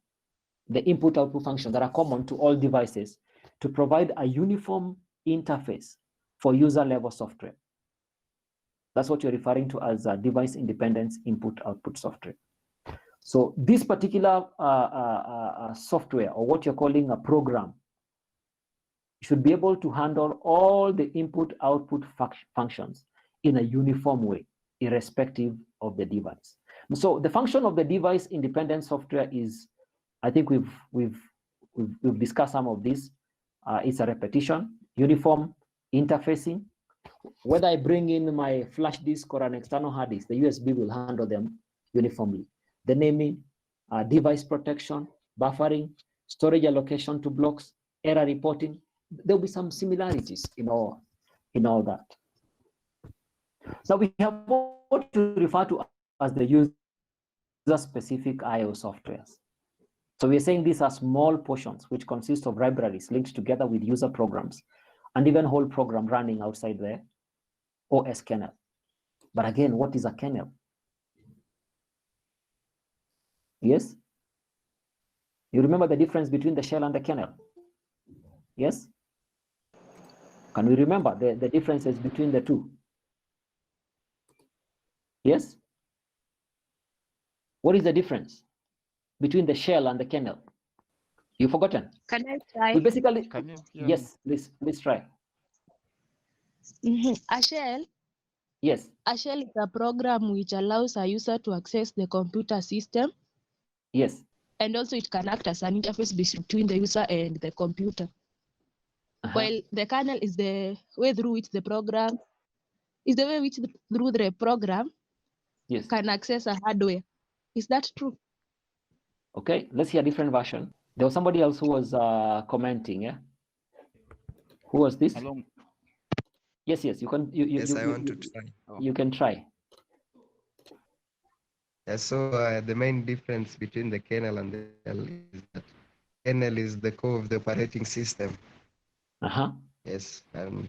the input-output functions that are common to all devices, to provide a uniform interface for user-level software. That's what you're referring to as a device independence input-output software. So this particular software, or what you're calling a program, should be able to handle all the input-output functions in a uniform way, irrespective of the device. So the function of the device independent software is, I think we've discussed some of this. It's a repetition, uniform, interfacing. Whether I bring in my flash disk or an external hard disk, the USB will handle them uniformly. The naming, device protection, buffering, storage allocation to blocks, error reporting. There'll be some similarities in all that. So we have what you refer to as the user-specific I/O softwares. So we're saying these are small portions which consist of libraries linked together with user programs and even whole program running outside the OS kernel. But again, what is a kernel? Yes? You remember the difference between the shell and the kernel? Yes? Can we remember the differences between the two? Yes? What is the difference between the shell and the kernel? You've forgotten? Can I try? We basically, Can you hear yes, please try. A shell. Yes. A shell is a program which allows a user to access the computer system. Yes. And also it can act as an interface between the user and the computer. While the kernel is the way through which the program through the program yes. can access a hardware. Is that true? Okay, let's hear a different version. There was somebody else who was commenting, yeah? Who was this? Hello. Yes, you can. I want to try. You can try. Yeah, so the main difference between the kernel and the shell is that kernel is the core of the operating system. Yes, and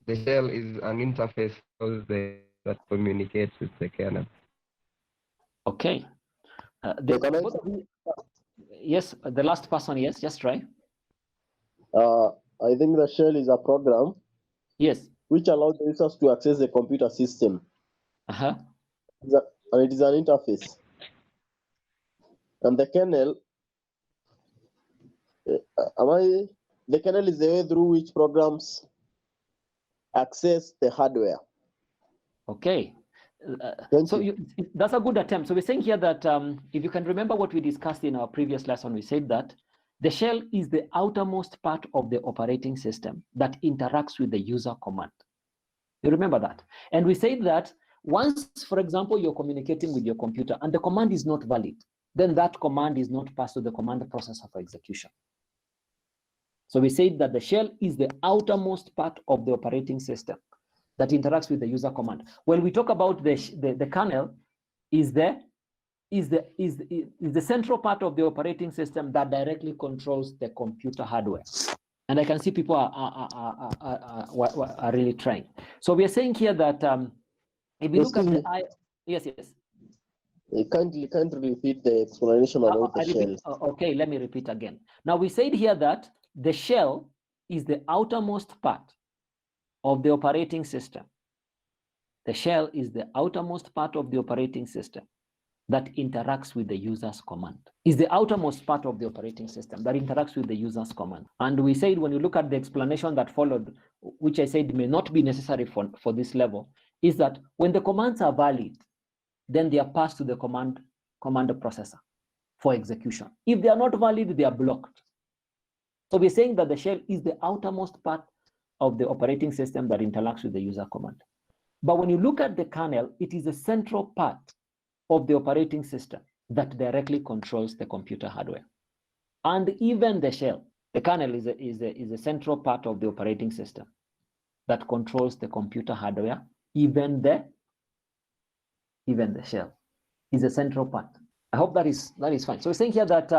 the shell is an interface that communicates with the kernel. Okay. Yes, the last person, yes, just try. I think the shell is a program. Yes. Which allows the users to access the computer system. And it is an interface. And the kernel, the kernel is the way through which programs access the hardware. Okay. That's a good attempt. So we're saying here that if you can remember what we discussed in our previous lesson, we said that the shell is the outermost part of the operating system that interacts with the user command. You remember that? And we said that once, for example, you're communicating with your computer and the command is not valid, then that command is not passed to the command processor for execution. So we said that the shell is the outermost part of the operating system that interacts with the user command. When we talk about the kernel, is the central part of the operating system that directly controls the computer hardware. And I can see people are really trying. So we are saying here that if you look at the yes. You can't repeat the explanation about the shell. Okay, let me repeat again. Now we said here that the shell is the outermost part of the operating system. The shell is the outermost part of the operating system that interacts with the user's command. Is the outermost part of the operating system that interacts with the user's command. And we said when you look at the explanation that followed, which I said may not be necessary for this level, is that when the commands are valid, then they are passed to the command processor for execution. If they are not valid, they are blocked. So we're saying that the shell is the outermost part of the operating system that interacts with the user command. But when you look at the kernel, it is a central part of the operating system that directly controls the computer hardware. And even the shell, the kernel is a central part of the operating system that controls the computer hardware. Even the shell is a central part. I hope that is fine. So we're saying here that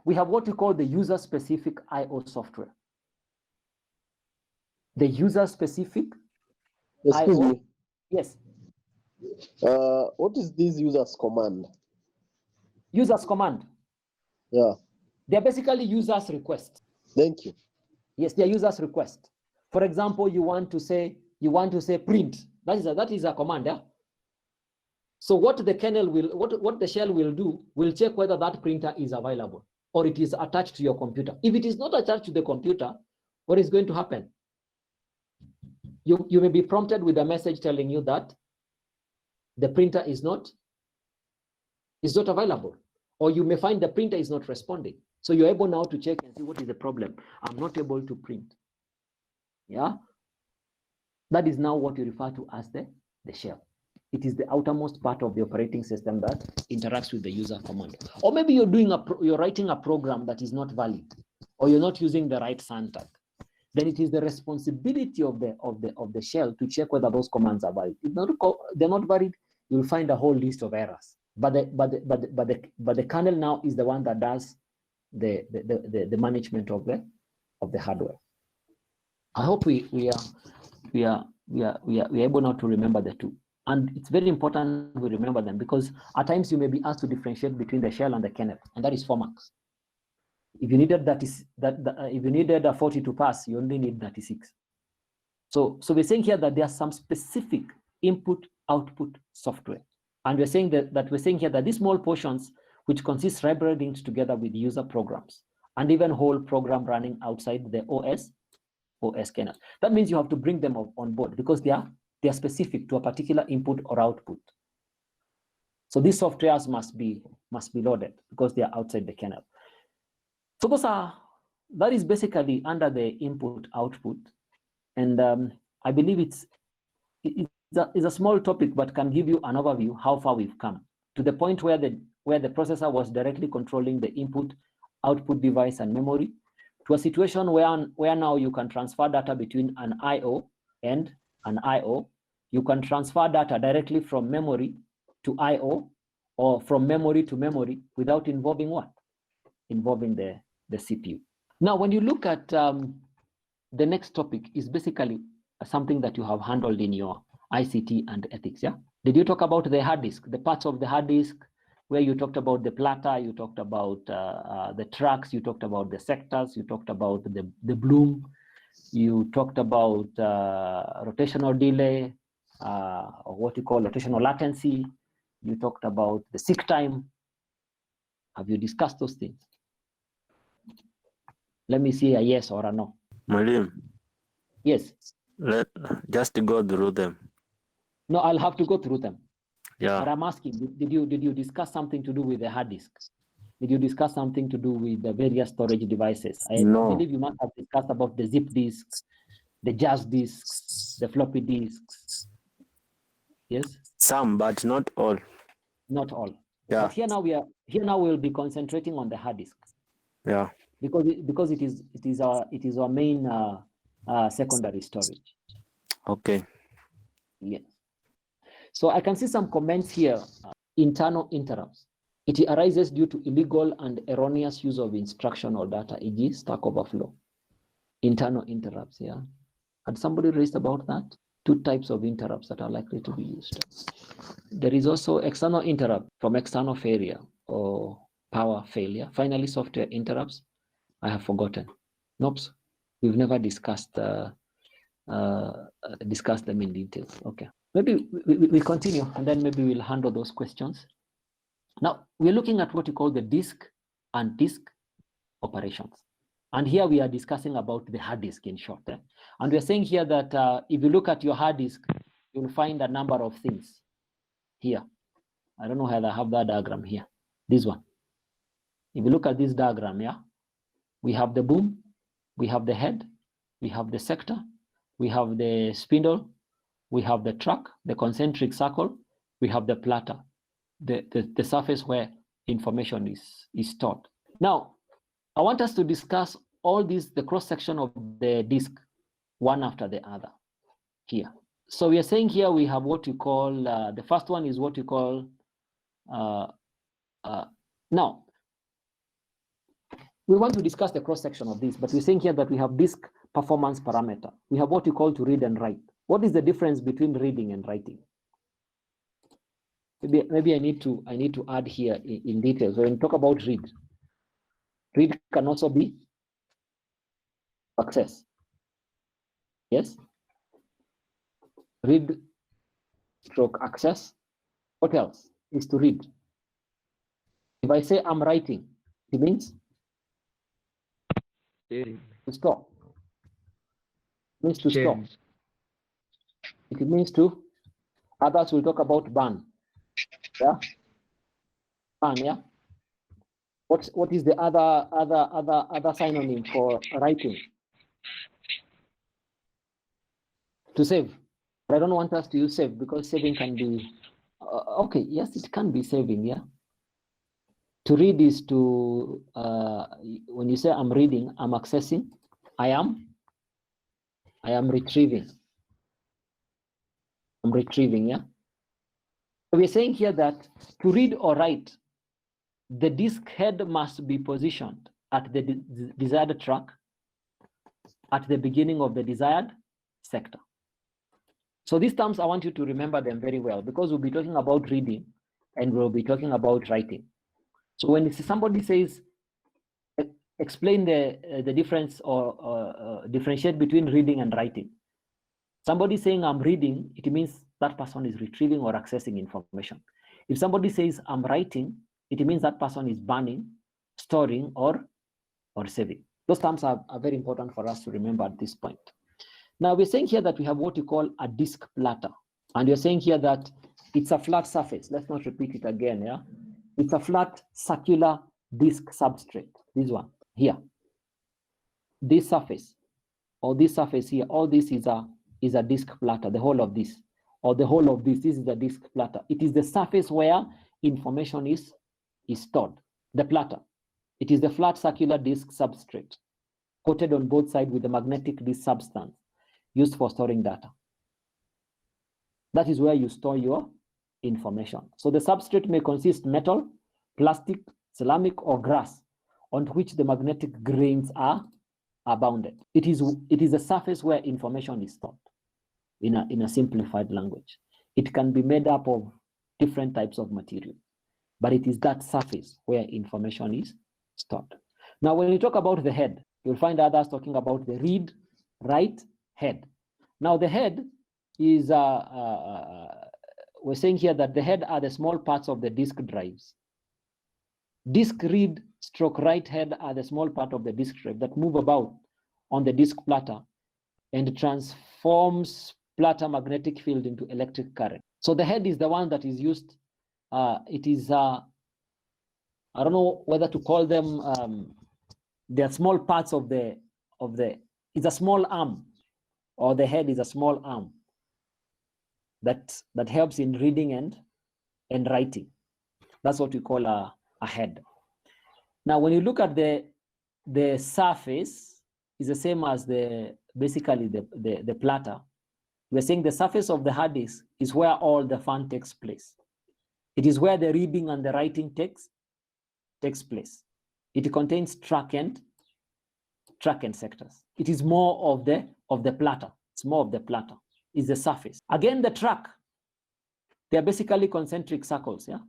we have what we call the user-specific I/O software. The user-specific Excuse me. Yes. What is this user's command? User's command? Yeah. They're basically user's request. Thank you. Yes, they're user's request. For example, you want to say print. That is a command, yeah? So what the kernel will, what the shell will do, will check whether that printer is available or it is attached to your computer. If it is not attached to the computer, what is going to happen? You may be prompted with a message telling you that the printer is not available, or you may find the printer is not responding. So you're able now to check and see what is the problem. I'm not able to print. Yeah. That is now what you refer to as the shell. It is the outermost part of the operating system that interacts with the user command. Or maybe you're writing a program that is not valid, or you're not using the right syntax. Then it is the responsibility of the shell to check whether those commands are valid. If they're not valid, you'll find a whole list of errors. But the kernel now is the one that does the management of the hardware. I hope we are able now to remember the two. And it's very important we remember them, because at times you may be asked to differentiate between the shell and the kernel, and that is 4 marks. If you needed if you needed a 40 to pass, you only need 36. So we're saying here that there are some specific input-output software, and we're saying that we're saying here that these small portions, which consist library linked together with user programs, and even whole program running outside the OS kernel. That means you have to bring them on board, because they are specific to a particular input or output. So these softwares must be loaded because they are outside the kernel. So that is basically under the input output, and I believe it's a small topic, but can give you an overview how far we've come to the point where the processor was directly controlling the input output device and memory, to a situation where now you can transfer data between an I/O and an I/O. You can transfer data directly from memory to I/O, or from memory to memory, without involving what? Involving the CPU. Now, when you look at the next topic, is basically something that you have handled in your ICT and ethics. Yeah. Did you talk about the hard disk, the parts of the hard disk, where you talked about the platter, you talked about the tracks, you talked about the sectors, you talked about the bloom, you talked about rotational delay, or what you call rotational latency, you talked about the seek time. Have you discussed those things? Let me see a yes or a no. Malim. Yes. Just go through them. No, I'll have to go through them. Yeah. But I'm asking, did you discuss something to do with the hard disk? Did you discuss something to do with the various storage devices? I believe you must have discussed about the zip disks, the jazz disks, the floppy disks. Yes? Some, but not all. Not all. Yeah. But here now we'll be concentrating on the hard disk. Yeah. Because it is our main secondary storage. Okay. Yes. So I can see some comments here. Internal interrupts. It arises due to illegal and erroneous use of instructional data, e.g. Stack Overflow. Internal interrupts, yeah. Had somebody raised about that? 2 types of interrupts that are likely to be used. There is also external interrupt from external failure or power failure. Finally, software interrupts. I have forgotten. Nope. We've never discussed them in detail. Okay. Maybe we continue, and then maybe we'll handle those questions. Now, we're looking at what you call the disk and disk operations. And here we are discussing about the hard disk in short. And we're saying here that if you look at your hard disk, you'll find a number of things here. I don't know how I have that diagram here. This one. If you look at this diagram, yeah, we have the boom, we have the head, we have the sector, we have the spindle, we have the track, the concentric circle, we have the platter, the surface where information is stored. Now, I want us to discuss all these, the cross-section of the disk, one after the other here. So we are saying here we have what you call, the first one is what you call, now, we want to discuss the cross-section of this, but we're saying here that we have disk performance parameter. We have what you call to read and write. What is the difference between reading and writing? Maybe I need to add here in detail. So when we talk about read can also be access. Yes. Read stroke access. What else is to read? If I say I'm writing, it means to store. It means to store. It means to, others will talk about burn. Yeah. Burn, yeah. What is the other synonym for writing? To save. I don't want us to use save because saving can be okay. Yes, it can be saving. Yeah. To read is to when you say I'm reading, I'm accessing. I am retrieving. I'm retrieving. Yeah. So we're saying here that to read or write, the disk head must be positioned at the desired track at the beginning of the desired sector. So these terms, I want you to remember them very well because we'll be talking about reading and we'll be talking about writing. So when somebody says, explain the difference or differentiate between reading and writing. Somebody saying I'm reading, it means that person is retrieving or accessing information. If somebody says I'm writing, it means that person is burning, storing, or saving. Those terms are very important for us to remember at this point. Now we're saying here that we have what we call a disk platter. And we're saying here that it's a flat surface. Let's not repeat it again, yeah? It's a flat circular disk substrate, this one here. This surface, or this surface here, all this is a disk platter, the whole of this, or the whole of this is the disk platter. It is the surface where information is stored, the platter. It is the flat circular disk substrate, coated on both sides with a magnetic disk substance used for storing data. That is where you store your information. So the substrate may consist metal, plastic, ceramic, or glass, on which the magnetic grains are bounded. It is a surface where information is stored in a simplified language. It can be made up of different types of material, but it is that surface where information is stored. Now, when you talk about the head, you'll find others talking about the read, write, head. Now, the head is, we're saying here that the head are the small parts of the disk drives. Disk read stroke write head are the small part of the disk drive that move about on the disk platter and transforms platter magnetic field into electric current. So the head is the one that is used. It is, I don't know whether to call them, they are small parts of it's a small arm, or the head is a small arm that helps in reading and writing. That's what we call a head. Now, when you look at the surface, is the same as basically the platter. We're saying the surface of the hard disk is where all the fun takes place. It is where the reading and the writing takes place. It contains track and sectors. It is more of the platter. It's more of the platter. It's the surface. Again, the track. They are basically concentric circles. Yeah,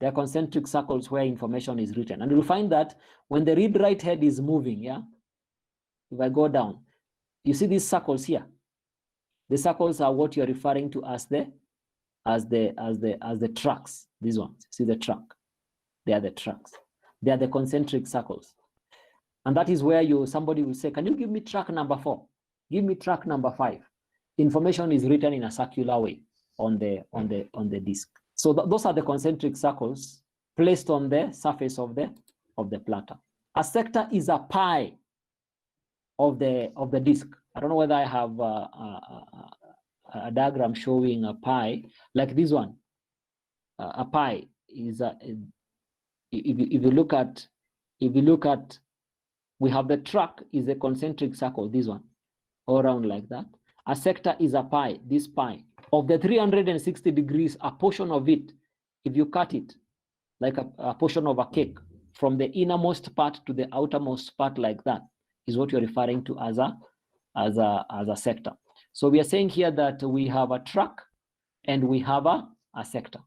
they are concentric circles where information is written, and you'll find that when the read-write head is moving, yeah. If I go down, you see these circles here. The circles are what you're referring to as the tracks. These ones, see the track. They are the tracks. They are the concentric circles. And that is where somebody will say, can you give me track number 4? Give me track number 5. Information is written in a circular way on the disk. So those are the concentric circles placed on the surface of the platter. A sector is a pie of the disk. I don't know whether I have a diagram showing a pie like this one. A pie is if you look at, we have the track is a concentric circle, this one, all around like that. A sector is a pie, this pie. Of the 360 degrees, a portion of it, if you cut it, like a portion of a cake, from the innermost part to the outermost part like that, is what you're referring to as a sector. So we are saying here that we have a track and we have a sector.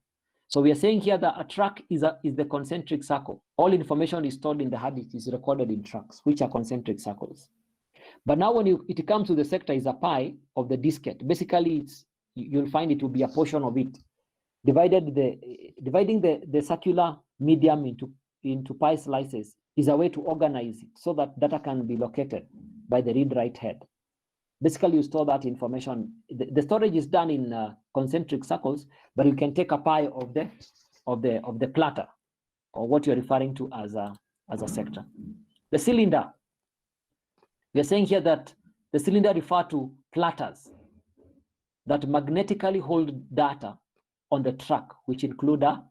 So we are saying here that a track is the concentric circle. All information is stored in the hard disk is recorded in tracks, which are concentric circles. But now when it comes to the sector is a pie of the diskette. Basically, you'll find it will be a portion of it. Dividing the circular medium into pie slices is a way to organize it so that data can be located by the read-write head. Basically, you store that information. The storage is done in concentric circles, but you can take a pie of the platter or what you're referring to as a sector. The cylinder, we are saying here that the cylinder refer to platters that magnetically hold data on the track, which include a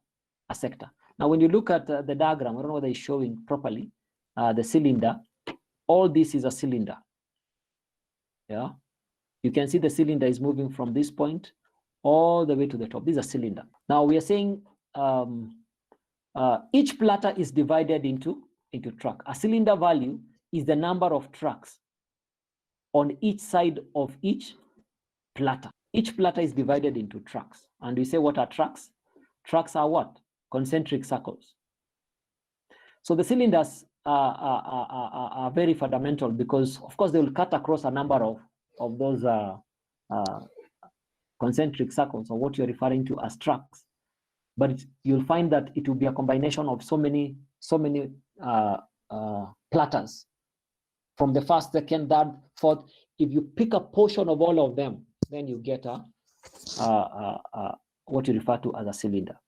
sector. Now, when you look at the diagram, I don't know whether it's showing properly, the cylinder, all this is a cylinder. Yeah, you can see the cylinder is moving from this point all the way to the top. This is a cylinder. Now we are saying each platter is divided into track. A cylinder value is the number of tracks on each side of each platter. Each platter is divided into tracks. And we say, what are tracks? Tracks are what? Concentric circles. So the cylinders are very fundamental because, of course, they will cut across a number of those concentric circles, or what you're referring to as tracks. But you'll find that it will be a combination of so many platters from the first, second, third, fourth. If you pick a portion of all of them, then you get what you refer to as a cylinder.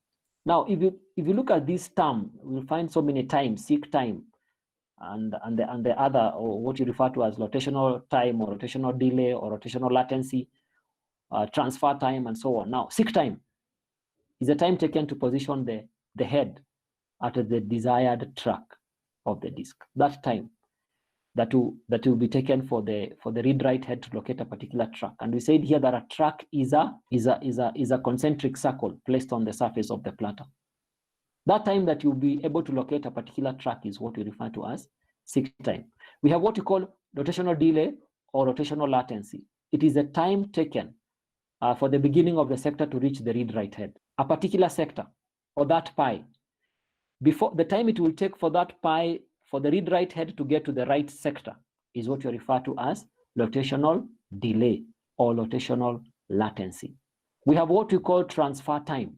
Now, if you look at this term, we'll find so many times, seek time, and the other, or what you refer to as rotational time, or rotational delay, or rotational latency, transfer time, and so on. Now, seek time is the time taken to position the head at the desired track of the disk. That time that will be taken for the read-write head to locate a particular track. And we said here that a track is a concentric circle placed on the surface of the platter. That time that you'll be able to locate a particular track is what we refer to as seek time. We have what we call rotational delay or rotational latency. It is the time taken for the beginning of the sector to reach the read-write head. A particular sector, or that pi, before the time it will take for that pi for the read-write head to get to the right sector is what you refer to as rotational delay or rotational latency. We have what we call transfer time.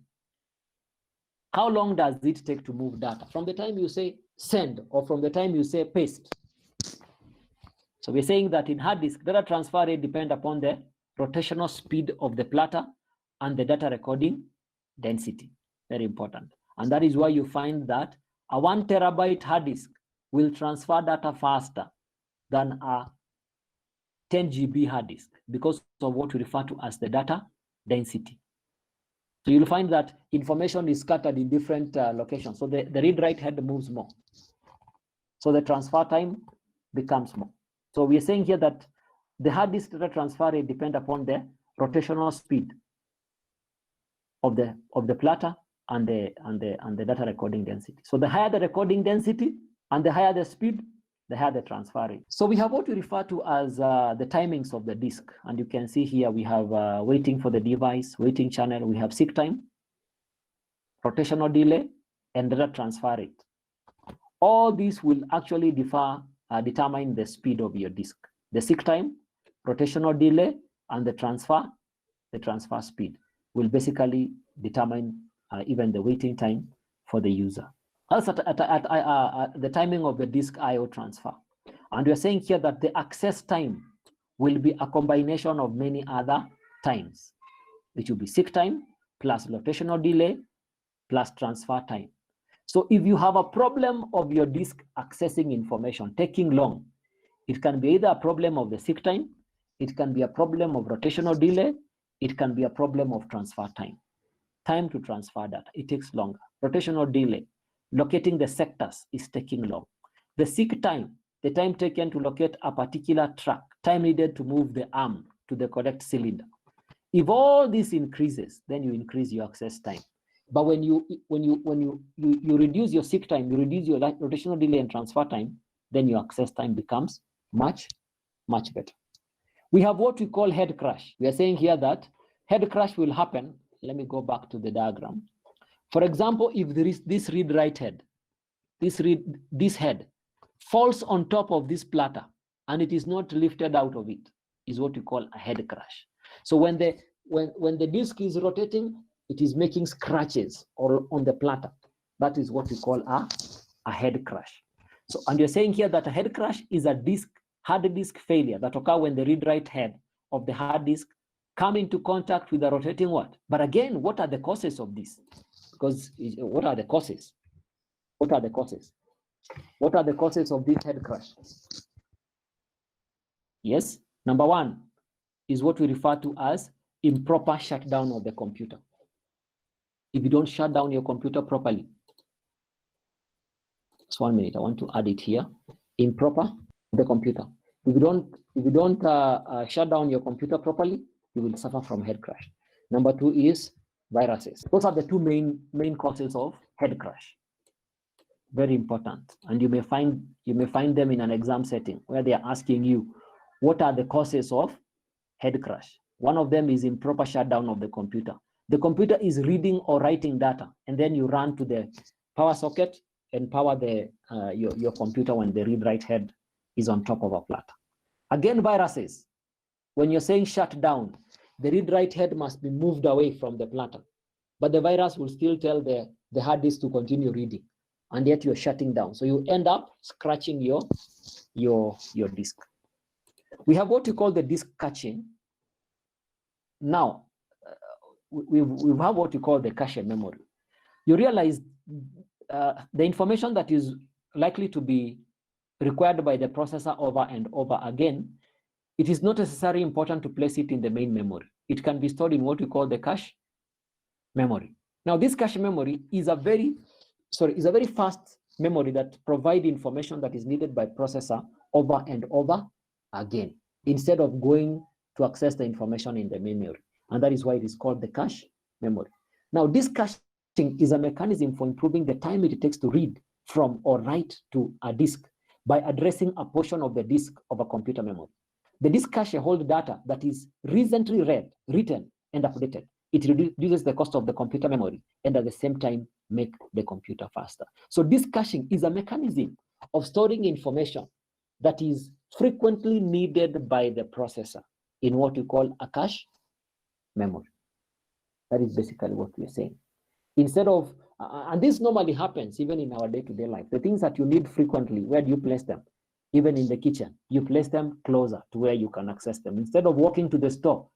How long does it take to move data? From the time you say send, or from the time you say paste. So we're saying that in hard disk, data transfer rate depend upon the rotational speed of the platter and the data recording density. Very important. And that is why you find that a 1 terabyte hard disk will transfer data faster than a 10 GB hard disk because of what we refer to as the data density. So you'll find that information is scattered in different locations. So the read-write head moves more. So the transfer time becomes more. So we are saying here that the hard disk data transfer rate depend upon the rotational speed of the platter and the data recording density. So the higher the recording density and the higher the speed, the higher the transfer rate. So we have what we refer to as the timings of the disk. And you can see here we have waiting for the device, waiting channel, we have seek time, rotational delay, and data transfer rate. All these will actually determine the speed of your disk. The seek time, rotational delay, and the transfer speed will basically determine even the waiting time for the user. Also the timing of the disk I/O transfer. And we're saying here that the access time will be a combination of many other times, which will be seek time plus rotational delay plus transfer time. So if you have a problem of your disk accessing information taking long, it can be either a problem of the seek time, it can be a problem of rotational delay, it can be a problem of transfer time. Time to transfer data, it takes longer. Rotational delay, locating the sectors is taking long. The seek time, the time taken to locate a particular track, time needed to move the arm to the correct cylinder. If all this increases, then you increase your access time. But when you reduce your seek time, you reduce your rotational delay and transfer time, then your access time becomes much better. We have what we call head crash. We are saying here that head crash will happen. Let me go back to the diagram. For example, if there is this read-write head, this head falls on top of this platter and it is not lifted out of it, is what we call a head crash. So when the disk is rotating, it is making scratches or on the platter. That is what we call a head crash. So, and you're saying here that a head crash is a hard disk failure that occurs when the read-write head of the hard disk come into contact with the rotating what? But again, what are the causes of this? Because what are the causes? What are the causes? What are the causes of this head crash? Yes, number one is what we refer to as improper shutdown of the computer. If you don't shut down your computer properly, just 1 minute, I want to add it here. Improper the computer. If you don't shut down your computer properly, you will suffer from head crash. Number two is viruses. Those are the two main causes of head crash. Very important, and you may find them in an exam setting where they are asking you, what are the causes of head crash? One of them is improper shutdown of the computer. The computer is reading or writing data, and then you run to the power socket and power your computer when the read-write head is on top of a platter. Again, viruses. When you're saying shut down, the read-write head must be moved away from the platter, but the virus will still tell the hard disk to continue reading, and yet you're shutting down. So you end up scratching your disk. We have what we call the disk caching. Now, we have what we call the cache memory. You realize the information that is likely to be required by the processor over and over again, it is not necessarily important to place it in the main memory. It can be stored in what we call the cache memory. Now, this cache memory is a very fast memory that provides information that is needed by processor over and over again, instead of going to access the information in the memory. And that is why it is called the cache memory. Now, this caching is a mechanism for improving the time it takes to read from or write to a disk by addressing a portion of the disk of a computer memory. The disk cache holds data that is recently read, written, and updated. It reduces the cost of the computer memory and at the same time make the computer faster. So disk caching is a mechanism of storing information that is frequently needed by the processor in what we call a cache memory. That is basically what we're saying. Instead of, and this normally happens even in our day-to-day life, the things that you need frequently, where do you place them? Even in the kitchen, you place them closer to where you can access them. Instead of walking to the store,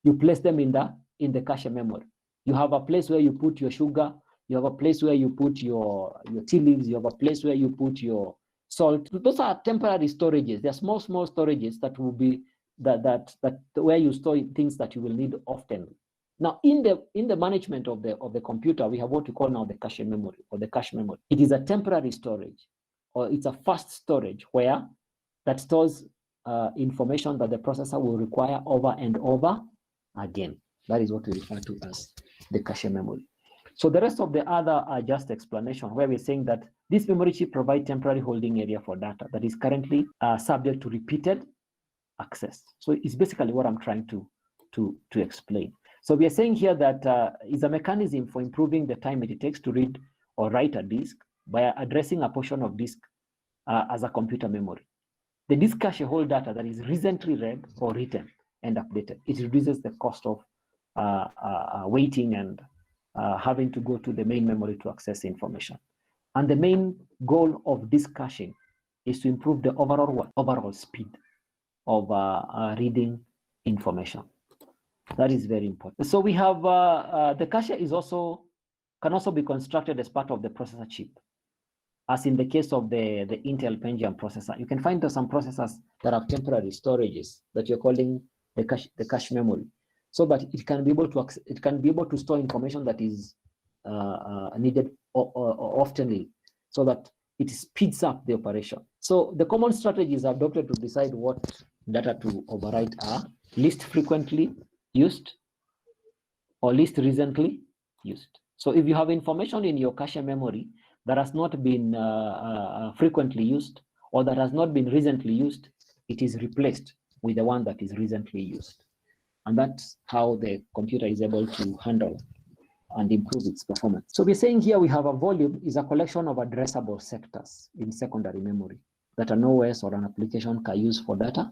you place them in the cache memory. You have a place where you put your sugar, you have a place where you put your tea leaves, you have a place where you put your salt. Those are temporary storages. They're small storages that will be that where you store things that you will need often. Now, in the management of the computer, we have what we call now the cache memory or the cache memory. It is a temporary storage, or it's a fast storage where that stores information that the processor will require over and over again. That is what we refer to as the cache memory. So the rest of the other are just explanation, where we're saying that this memory chip provides temporary holding area for data that is currently subject to repeated access. So it's basically what I'm trying to explain. So we are saying here that is a mechanism for improving the time it takes to read or write a disk by addressing a portion of disk as a computer memory. The disk cache holds data that is recently read or written and updated. It reduces the cost of waiting and having to go to the main memory to access information. And the main goal of disk caching is to improve the overall speed of reading information. That is very important. So we have the cache can also be constructed as part of the processor chip, as in the case of the Intel Pentium processor. You can find some processors that have temporary storages that you're calling the cache memory, so that it can be able to store information that is needed oftenly, so that it speeds up the operation. So the common strategies adopted to decide what data to overwrite are least frequently used or least recently used. So if you have information in your cache memory that has not been frequently used or that has not been recently used, it is replaced with the one that is recently used. And that's how the computer is able to handle and improve its performance. So we're saying here we have a volume is a collection of addressable sectors in secondary memory that an OS or an application can use for data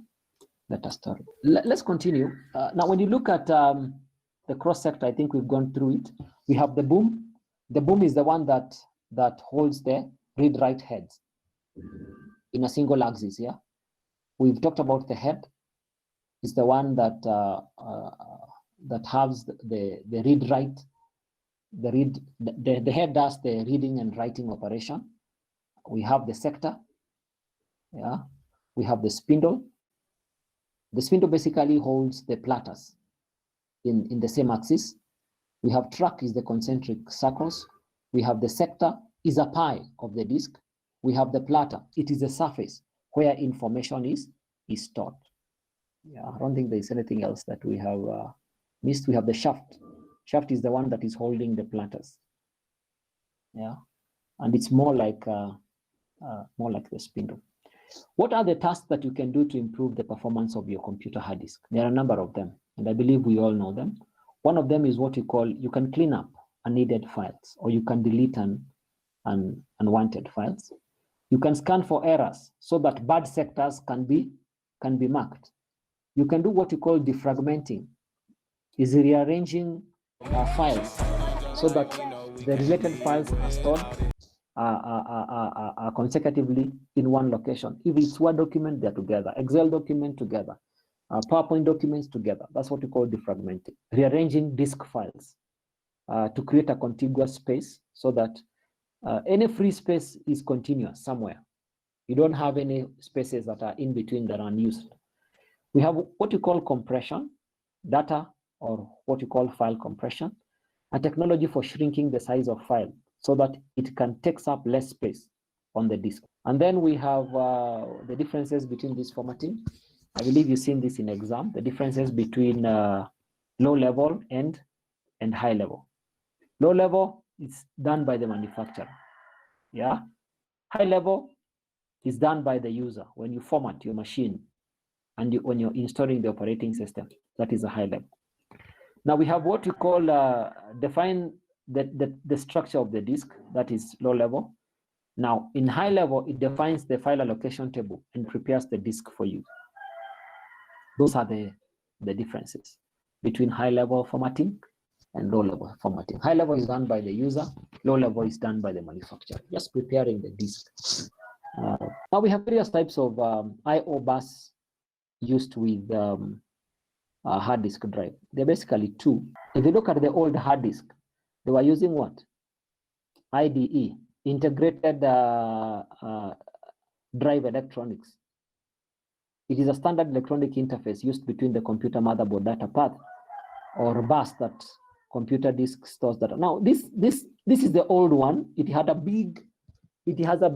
storage. Let's continue. Now, when you look at the cross sector, I think we've gone through it. We have the boom. The boom is the one that holds the read-write heads in a single axis. Yeah, we've talked about the head. It's the one that has the read-write the head does the reading and writing operation. We have the sector. Yeah, we have the spindle. The spindle basically holds the platters in the same axis. We have track is the concentric circles. We have the sector is a pie of the disk. We have the platter. It is the surface where information is stored. Yeah, I don't think there's anything else that we have missed. We have the shaft. Shaft is the one that is holding the platters. Yeah, and it's more like the spindle. What are the tasks that you can do to improve the performance of your computer hard disk? There are a number of them, and I believe we all know them. One of them is what you call, you can clean up unneeded files, or you can delete unwanted files. You can scan for errors so that bad sectors can be marked. You can do what you call defragmenting, is rearranging files so that the related files are stored consecutively in one location. If it's Word document, they're together. Excel document together. PowerPoint documents together. That's what we call defragmenting. Rearranging disk files to create a contiguous space so that any free space is continuous somewhere. You don't have any spaces that are in between that are unused. We have what you call compression, data, or what you call file compression, a technology for shrinking the size of file so that it can take up less space on the disk. And then we have the differences between this formatting. I believe you've seen this in exam, the differences between low level and high level. Low level is done by the manufacturer. Yeah. High level is done by the user when you format your machine and when you're installing the operating system. That is a high level. Now we have what we call define the structure of the disk. That is low level. Now in high level, it defines the file allocation table and prepares the disk for you. Those are the differences between high level formatting and low level formatting. High level is done by the user, low level is done by the manufacturer, just preparing the disk. Now we have various types of I/O bus used with a hard disk drive. They're basically two. If you look at the old hard disk, they were using what? IDE, integrated drive electronics. It is a standard electronic interface used between the computer motherboard data path or bus that computer disk stores data. Now this is the old one. It has a big either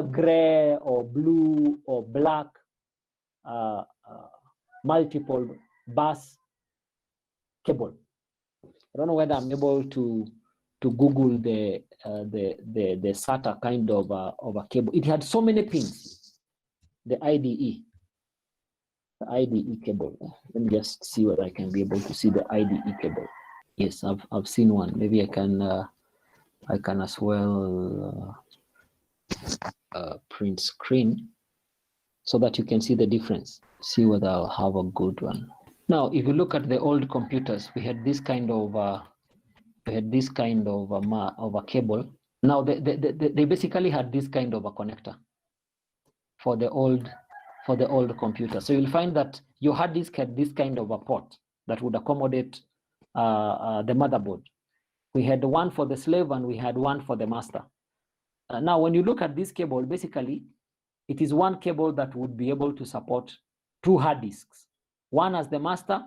gray or blue or black multiple bus cable. I don't know whether I'm able to Google the SATA kind of a cable. It had so many pins. The IDE cable. Let me just see whether I can be able to see the IDE cable. Yes, I've seen one. Maybe I can as well print screen so that you can see the difference. See whether I'll have a good one. Now, if you look at the old computers, we had this kind of a cable. Now they basically had this kind of a connector for the old computer. So you'll find that your hard disk had this kind of a port that would accommodate the motherboard. We had one for the slave and we had one for the master. Now, when you look at this cable, basically, it is one cable that would be able to support two hard disks. One as the master,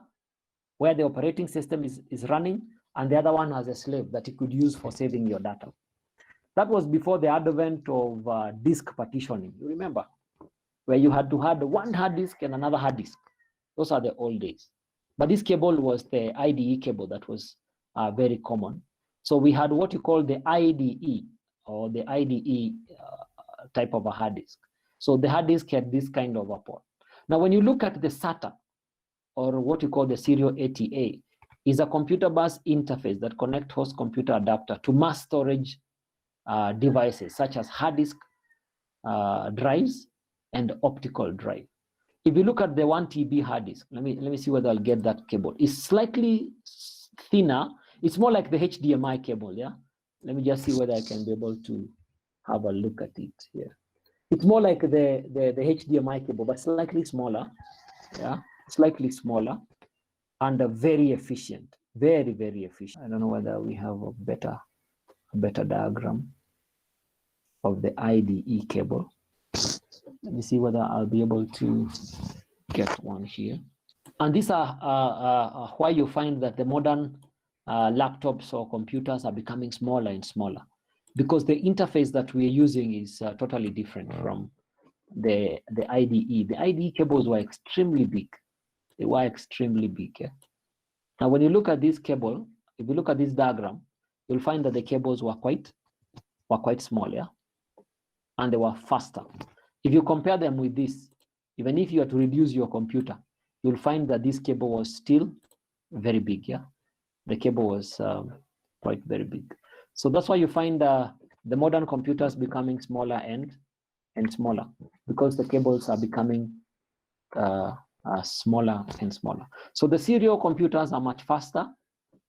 where the operating system is running, and the other one as a slave that you could use for saving your data. That was before the advent of disk partitioning. You remember? Where you had to have one hard disk and another hard disk. Those are the old days. But this cable was the IDE cable that was very common. So we had what you call the IDE or the IDE type of a hard disk. So the hard disk had this kind of a port. Now, when you look at the SATA or what you call the serial ATA, is a computer bus interface that connects host computer adapter to mass storage devices such as hard disk drives and optical drive. If you look at the 1 TB hard disk, let me see whether I'll get that cable. It's slightly thinner. It's more like the HDMI cable, yeah? Let me just see whether I can be able to have a look at it here. It's more like the HDMI cable, but slightly smaller, yeah? Slightly smaller and very efficient, Very, very efficient. I don't know whether we have a better diagram of the IDE cable. Let me see whether I'll be able to get one here. And these are why you find that the modern laptops or computers are becoming smaller and smaller, because the interface that we're using is totally different from the IDE. The IDE cables were extremely big. They were extremely big. Yeah? Now, when you look at this cable, if you look at this diagram, you'll find that the cables were quite small, yeah, and they were faster. If you compare them with this, even if you are to reduce your computer, you'll find that this cable was still very big. Yeah, the cable was quite very big. So that's why you find the modern computers becoming smaller and smaller, because the cables are becoming smaller and smaller. So the serial computers are much faster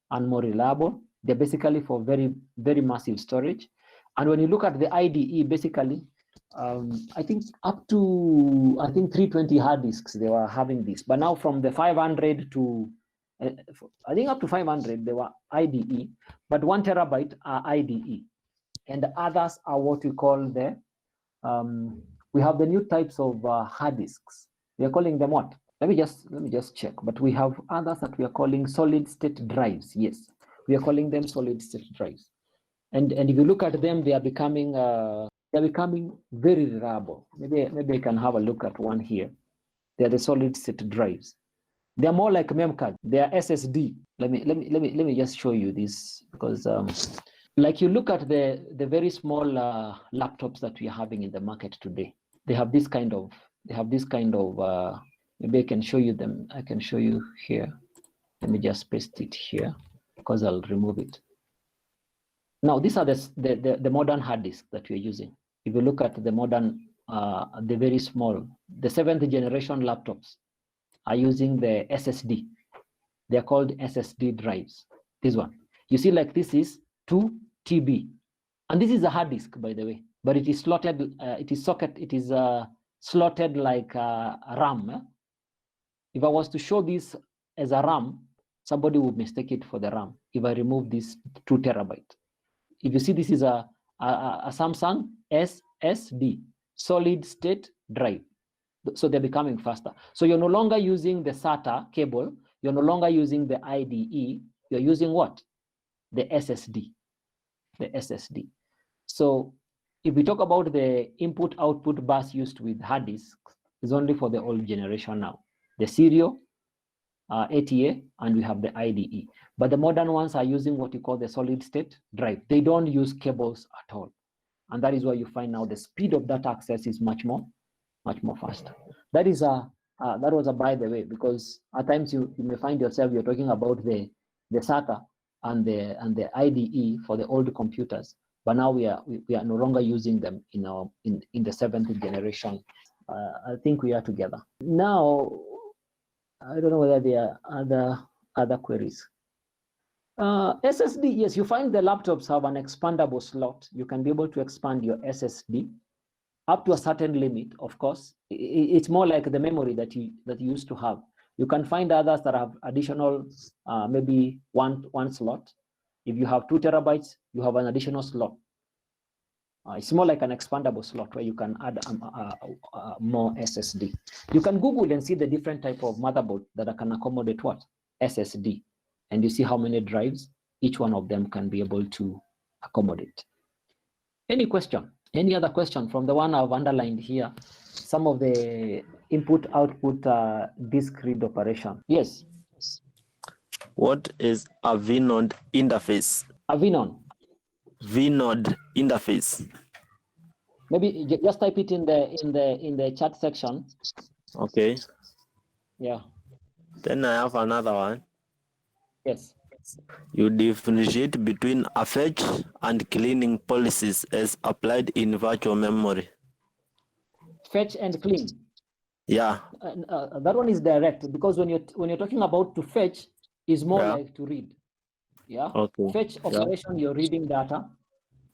and more reliable. They're basically for very, very massive storage. And when you look at the IDE, basically, I think up to 320 hard disks, they were having this. But now from the 500 to, I think up to 500, they were IDE, but 1 terabyte are IDE. And the others are what we call we have the new types of hard disks. We are calling them what? Let me just check. But we have others that we are calling solid state drives. Yes, we are calling them solid state drives. And if you look at them, they are becoming very reliable. Maybe I can have a look at one here. They are the solid state drives. They are more like mem cards. They are SSD. Let me just show you this, because like you look at the very small laptops that we are having in the market today. They have this kind of maybe I can show you them. I can show you here. Let me just paste it here, because I'll remove it. Now, these are the modern hard disks that we're using. If you look at the modern, the very small, the 7th generation laptops are using the SSD. They're called SSD drives. This one. You see, like this is 2 TB. And this is a hard disk, by the way, but it is slotted, it is slotted like a RAM. Eh? If I was to show this as a RAM, somebody would mistake it for the RAM if I remove this 2 terabyte. If you see, this is a Samsung SSD, solid state drive. So they're becoming faster. So you're no longer using the SATA cable. You're no longer using the IDE. You're using what? The SSD. The SSD. So if we talk about the input-output bus used with hard disks, it's only for the old generation now. The serial, ATA, and we have the IDE. But the modern ones are using what you call the solid state drive. They don't use cables at all. And that is why you find now the speed of data access is much more faster. That is that was a by the way, because at times you may find yourself, you're talking about the SATA and the IDE for the old computers. But now we are no longer using them in the 7th generation. I think we are together. Now, I don't know whether there are other queries. SSD, yes, you find the laptops have an expandable slot. You can be able to expand your SSD up to a certain limit, of course. It's more like the memory that you used to have. You can find others that have additional, maybe one slot. If you have 2 terabytes, you have an additional slot. It's more like an expandable slot where you can add more SSD. You can Google and see the different type of motherboard that can accommodate what? SSD. And you see how many drives each one of them can be able to accommodate. Any question? Any other question from the one I've underlined here? Some of the input-output disk read operation. Yes. What is a vNode interface? A vNode. vNode interface. Maybe just type it in the chat section. Okay. Yeah. Then I have another one. Yes. You differentiate between a fetch and cleaning policies as applied in virtual memory. Fetch and clean. Yeah. That one is direct, because when you're talking about to fetch, is more like to read. Yeah. Okay. Fetch operation, you're reading data.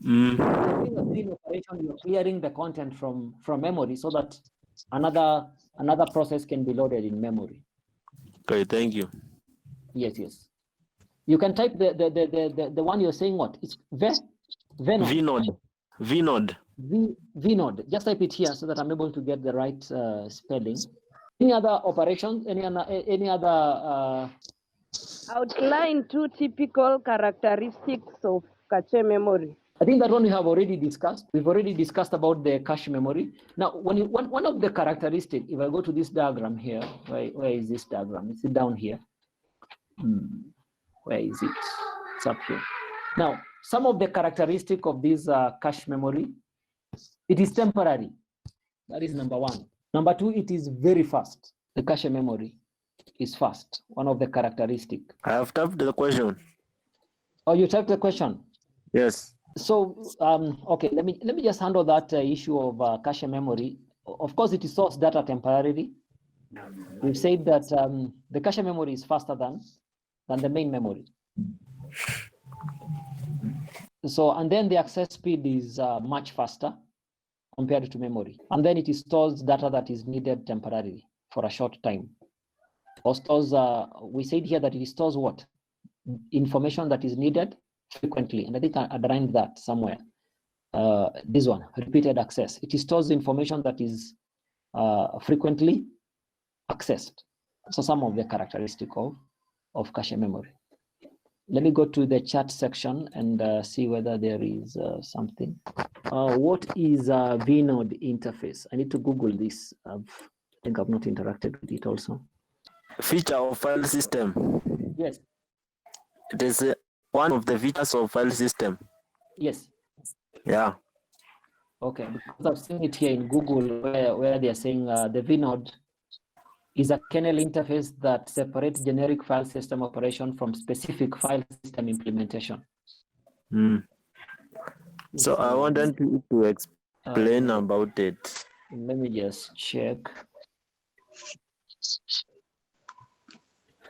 Mm. Doing a clean operation, you're clearing the content from memory so that another process can be loaded in memory. Okay, thank you. Yes. You can type the one you're saying. What? It's vnode. Vnode. Just type it here so that I'm able to get the right spelling. Any other operations? Any other? Outline 2 typical characteristics of cache memory. I think that one we have already discussed. We've already discussed about the cache memory. Now, one of the characteristics, if I go to this diagram here, where is this diagram? Is it down here? Where is it? It's up here. Now, some of the characteristics of this cache memory, it is temporary. That is number one. Number two, it is very fast. The cache memory is fast. One of the characteristics. I have typed the question. Oh, you typed the question? Yes. So, okay, let me just handle that issue of cache memory. Of course, it stores data temporarily. We've said that the cache memory is faster than the main memory. So, and then the access speed is much faster compared to memory. And then it stores data that is needed temporarily for a short time. Or stores, we said here that it stores what? Information that is needed frequently. And I think I underlined that somewhere. This one, repeated access. It stores information that is frequently accessed. So some of the characteristics of cache memory. Let me go to the chat section and see whether there is something. What is a vnode interface? I need to Google this. I think I've not interacted with it also. Feature of file system. Yes. It is one of the features of file system. Yes. Yeah. Okay, because I've seen it here in Google where they're saying the vnode is a kernel interface that separates generic file system operation from specific file system implementation. So I wanted to explain about it. Let me just check.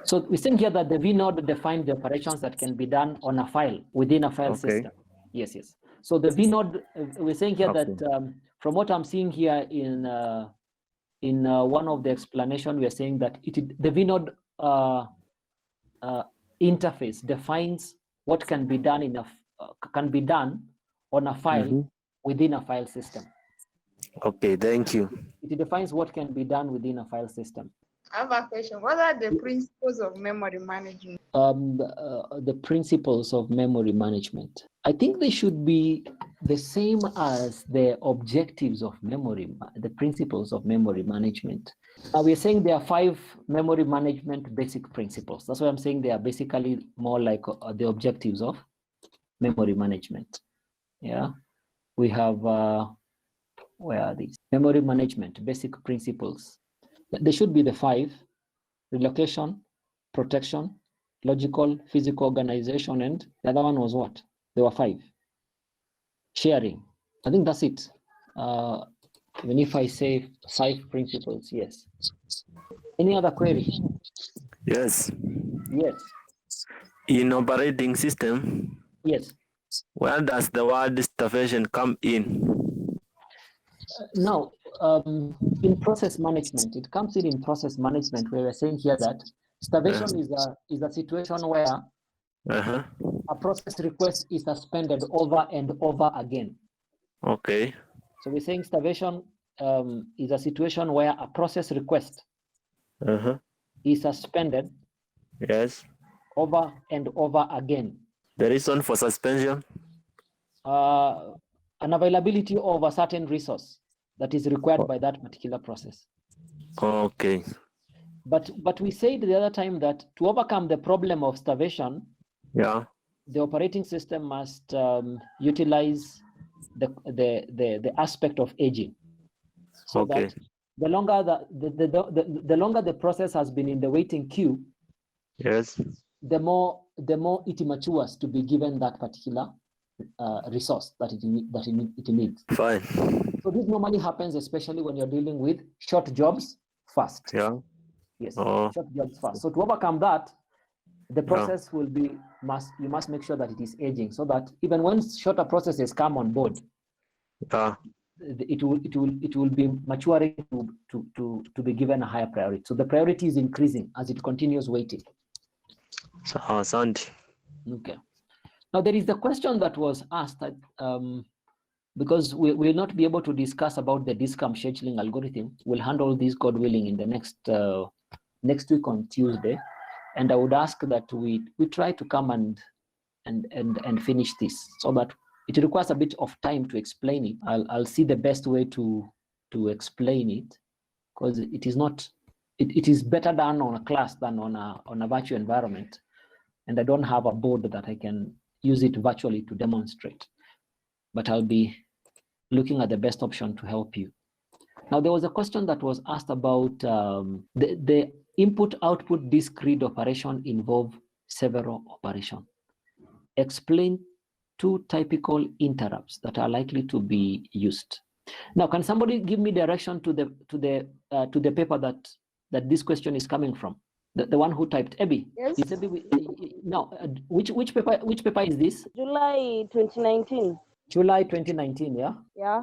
So we're saying here that the vnode defines the operations that can be done on a file, within a file system. Yes, yes. So the vnode, we're saying here that from what I'm seeing here in one of the explanation, we are saying that the vnode interface defines what can be done on a file within a file system. Okay, thank you. It defines what can be done within a file system. I have a question. What are the principles of memory management? The principles of memory management. I think they should be the same as the objectives of memory, the principles of memory management. We're saying there are 5 memory management basic principles. That's why I'm saying they are basically more like the objectives of memory management. Yeah, we have, where are these? Memory management basic principles. They should be the 5: relocation, protection, logical, physical organization, and the other one was what? There were 5. Sharing. I think that's it. Even if I say 5 principles, yes. Any other query? Yes. Yes. In operating system, yes. Where does the word starvation come in? Now, in process management, it comes in process management, where we're saying here that starvation is a situation where a process request is suspended over and over again. Okay. So we're saying starvation is a situation where a process request is suspended over and over again. The reason for suspension? Unavailability of a certain resource that is required by that particular process. Okay. But we said the other time that to overcome the problem of starvation, the operating system must utilize the aspect of aging. So that the longer the longer the process has been in the waiting queue, the more it matures to be given that particular resource that it needs. Fine. So this normally happens, especially when you're dealing with short jobs fast. Yes. Short jobs fast. So to overcome that, the process will be you must make sure that it is aging, so that even when shorter processes come on board, it will be maturing to be given a higher priority. So the priority is increasing as it continues waiting. Asante. Okay. Now there is the question that was asked because we will not be able to discuss about the DISCAM scheduling algorithm. We'll handle this, God willing, in the next week on Tuesday. And I would ask that we try to come and finish this, so that it requires a bit of time to explain it. I'll see the best way to explain it, because it is not, it is better done on a class than on a virtual environment. And I don't have a board that I can use it virtually to demonstrate, but I'll be looking at the best option to help you. Now, there was a question that was asked about the input-output discrete operation involve several operations. Explain 2 typical interrupts that are likely to be used. Now, can somebody give me direction to the paper that this question is coming from? The one who typed, Abby. Yes. Is Abby, now, which paper is this? July 2019. July 2019, yeah? Yeah.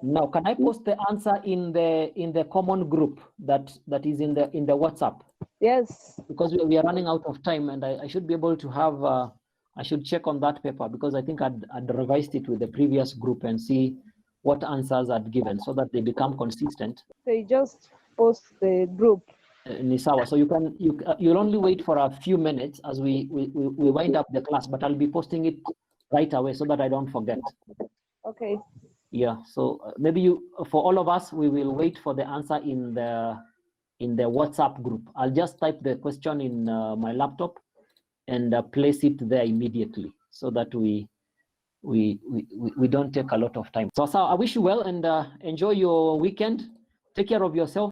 Now, can I post the answer in the common group that is in the WhatsApp? Yes. Because we are running out of time, and I should be able to have, I should check on that paper, because I think I'd revised it with the previous group and see what answers I'd given, so that they become consistent. So you just post the group. Nisawa, so you'll only wait for a few minutes as we wind up the class, but I'll be posting it right away so that I don't forget. Okay. Yeah, so maybe for all of us, we will wait for the answer in the WhatsApp group. I'll just type the question in my laptop and place it there immediately, so that we don't take a lot of time. So I wish you well, and enjoy your weekend. Take care of yourself.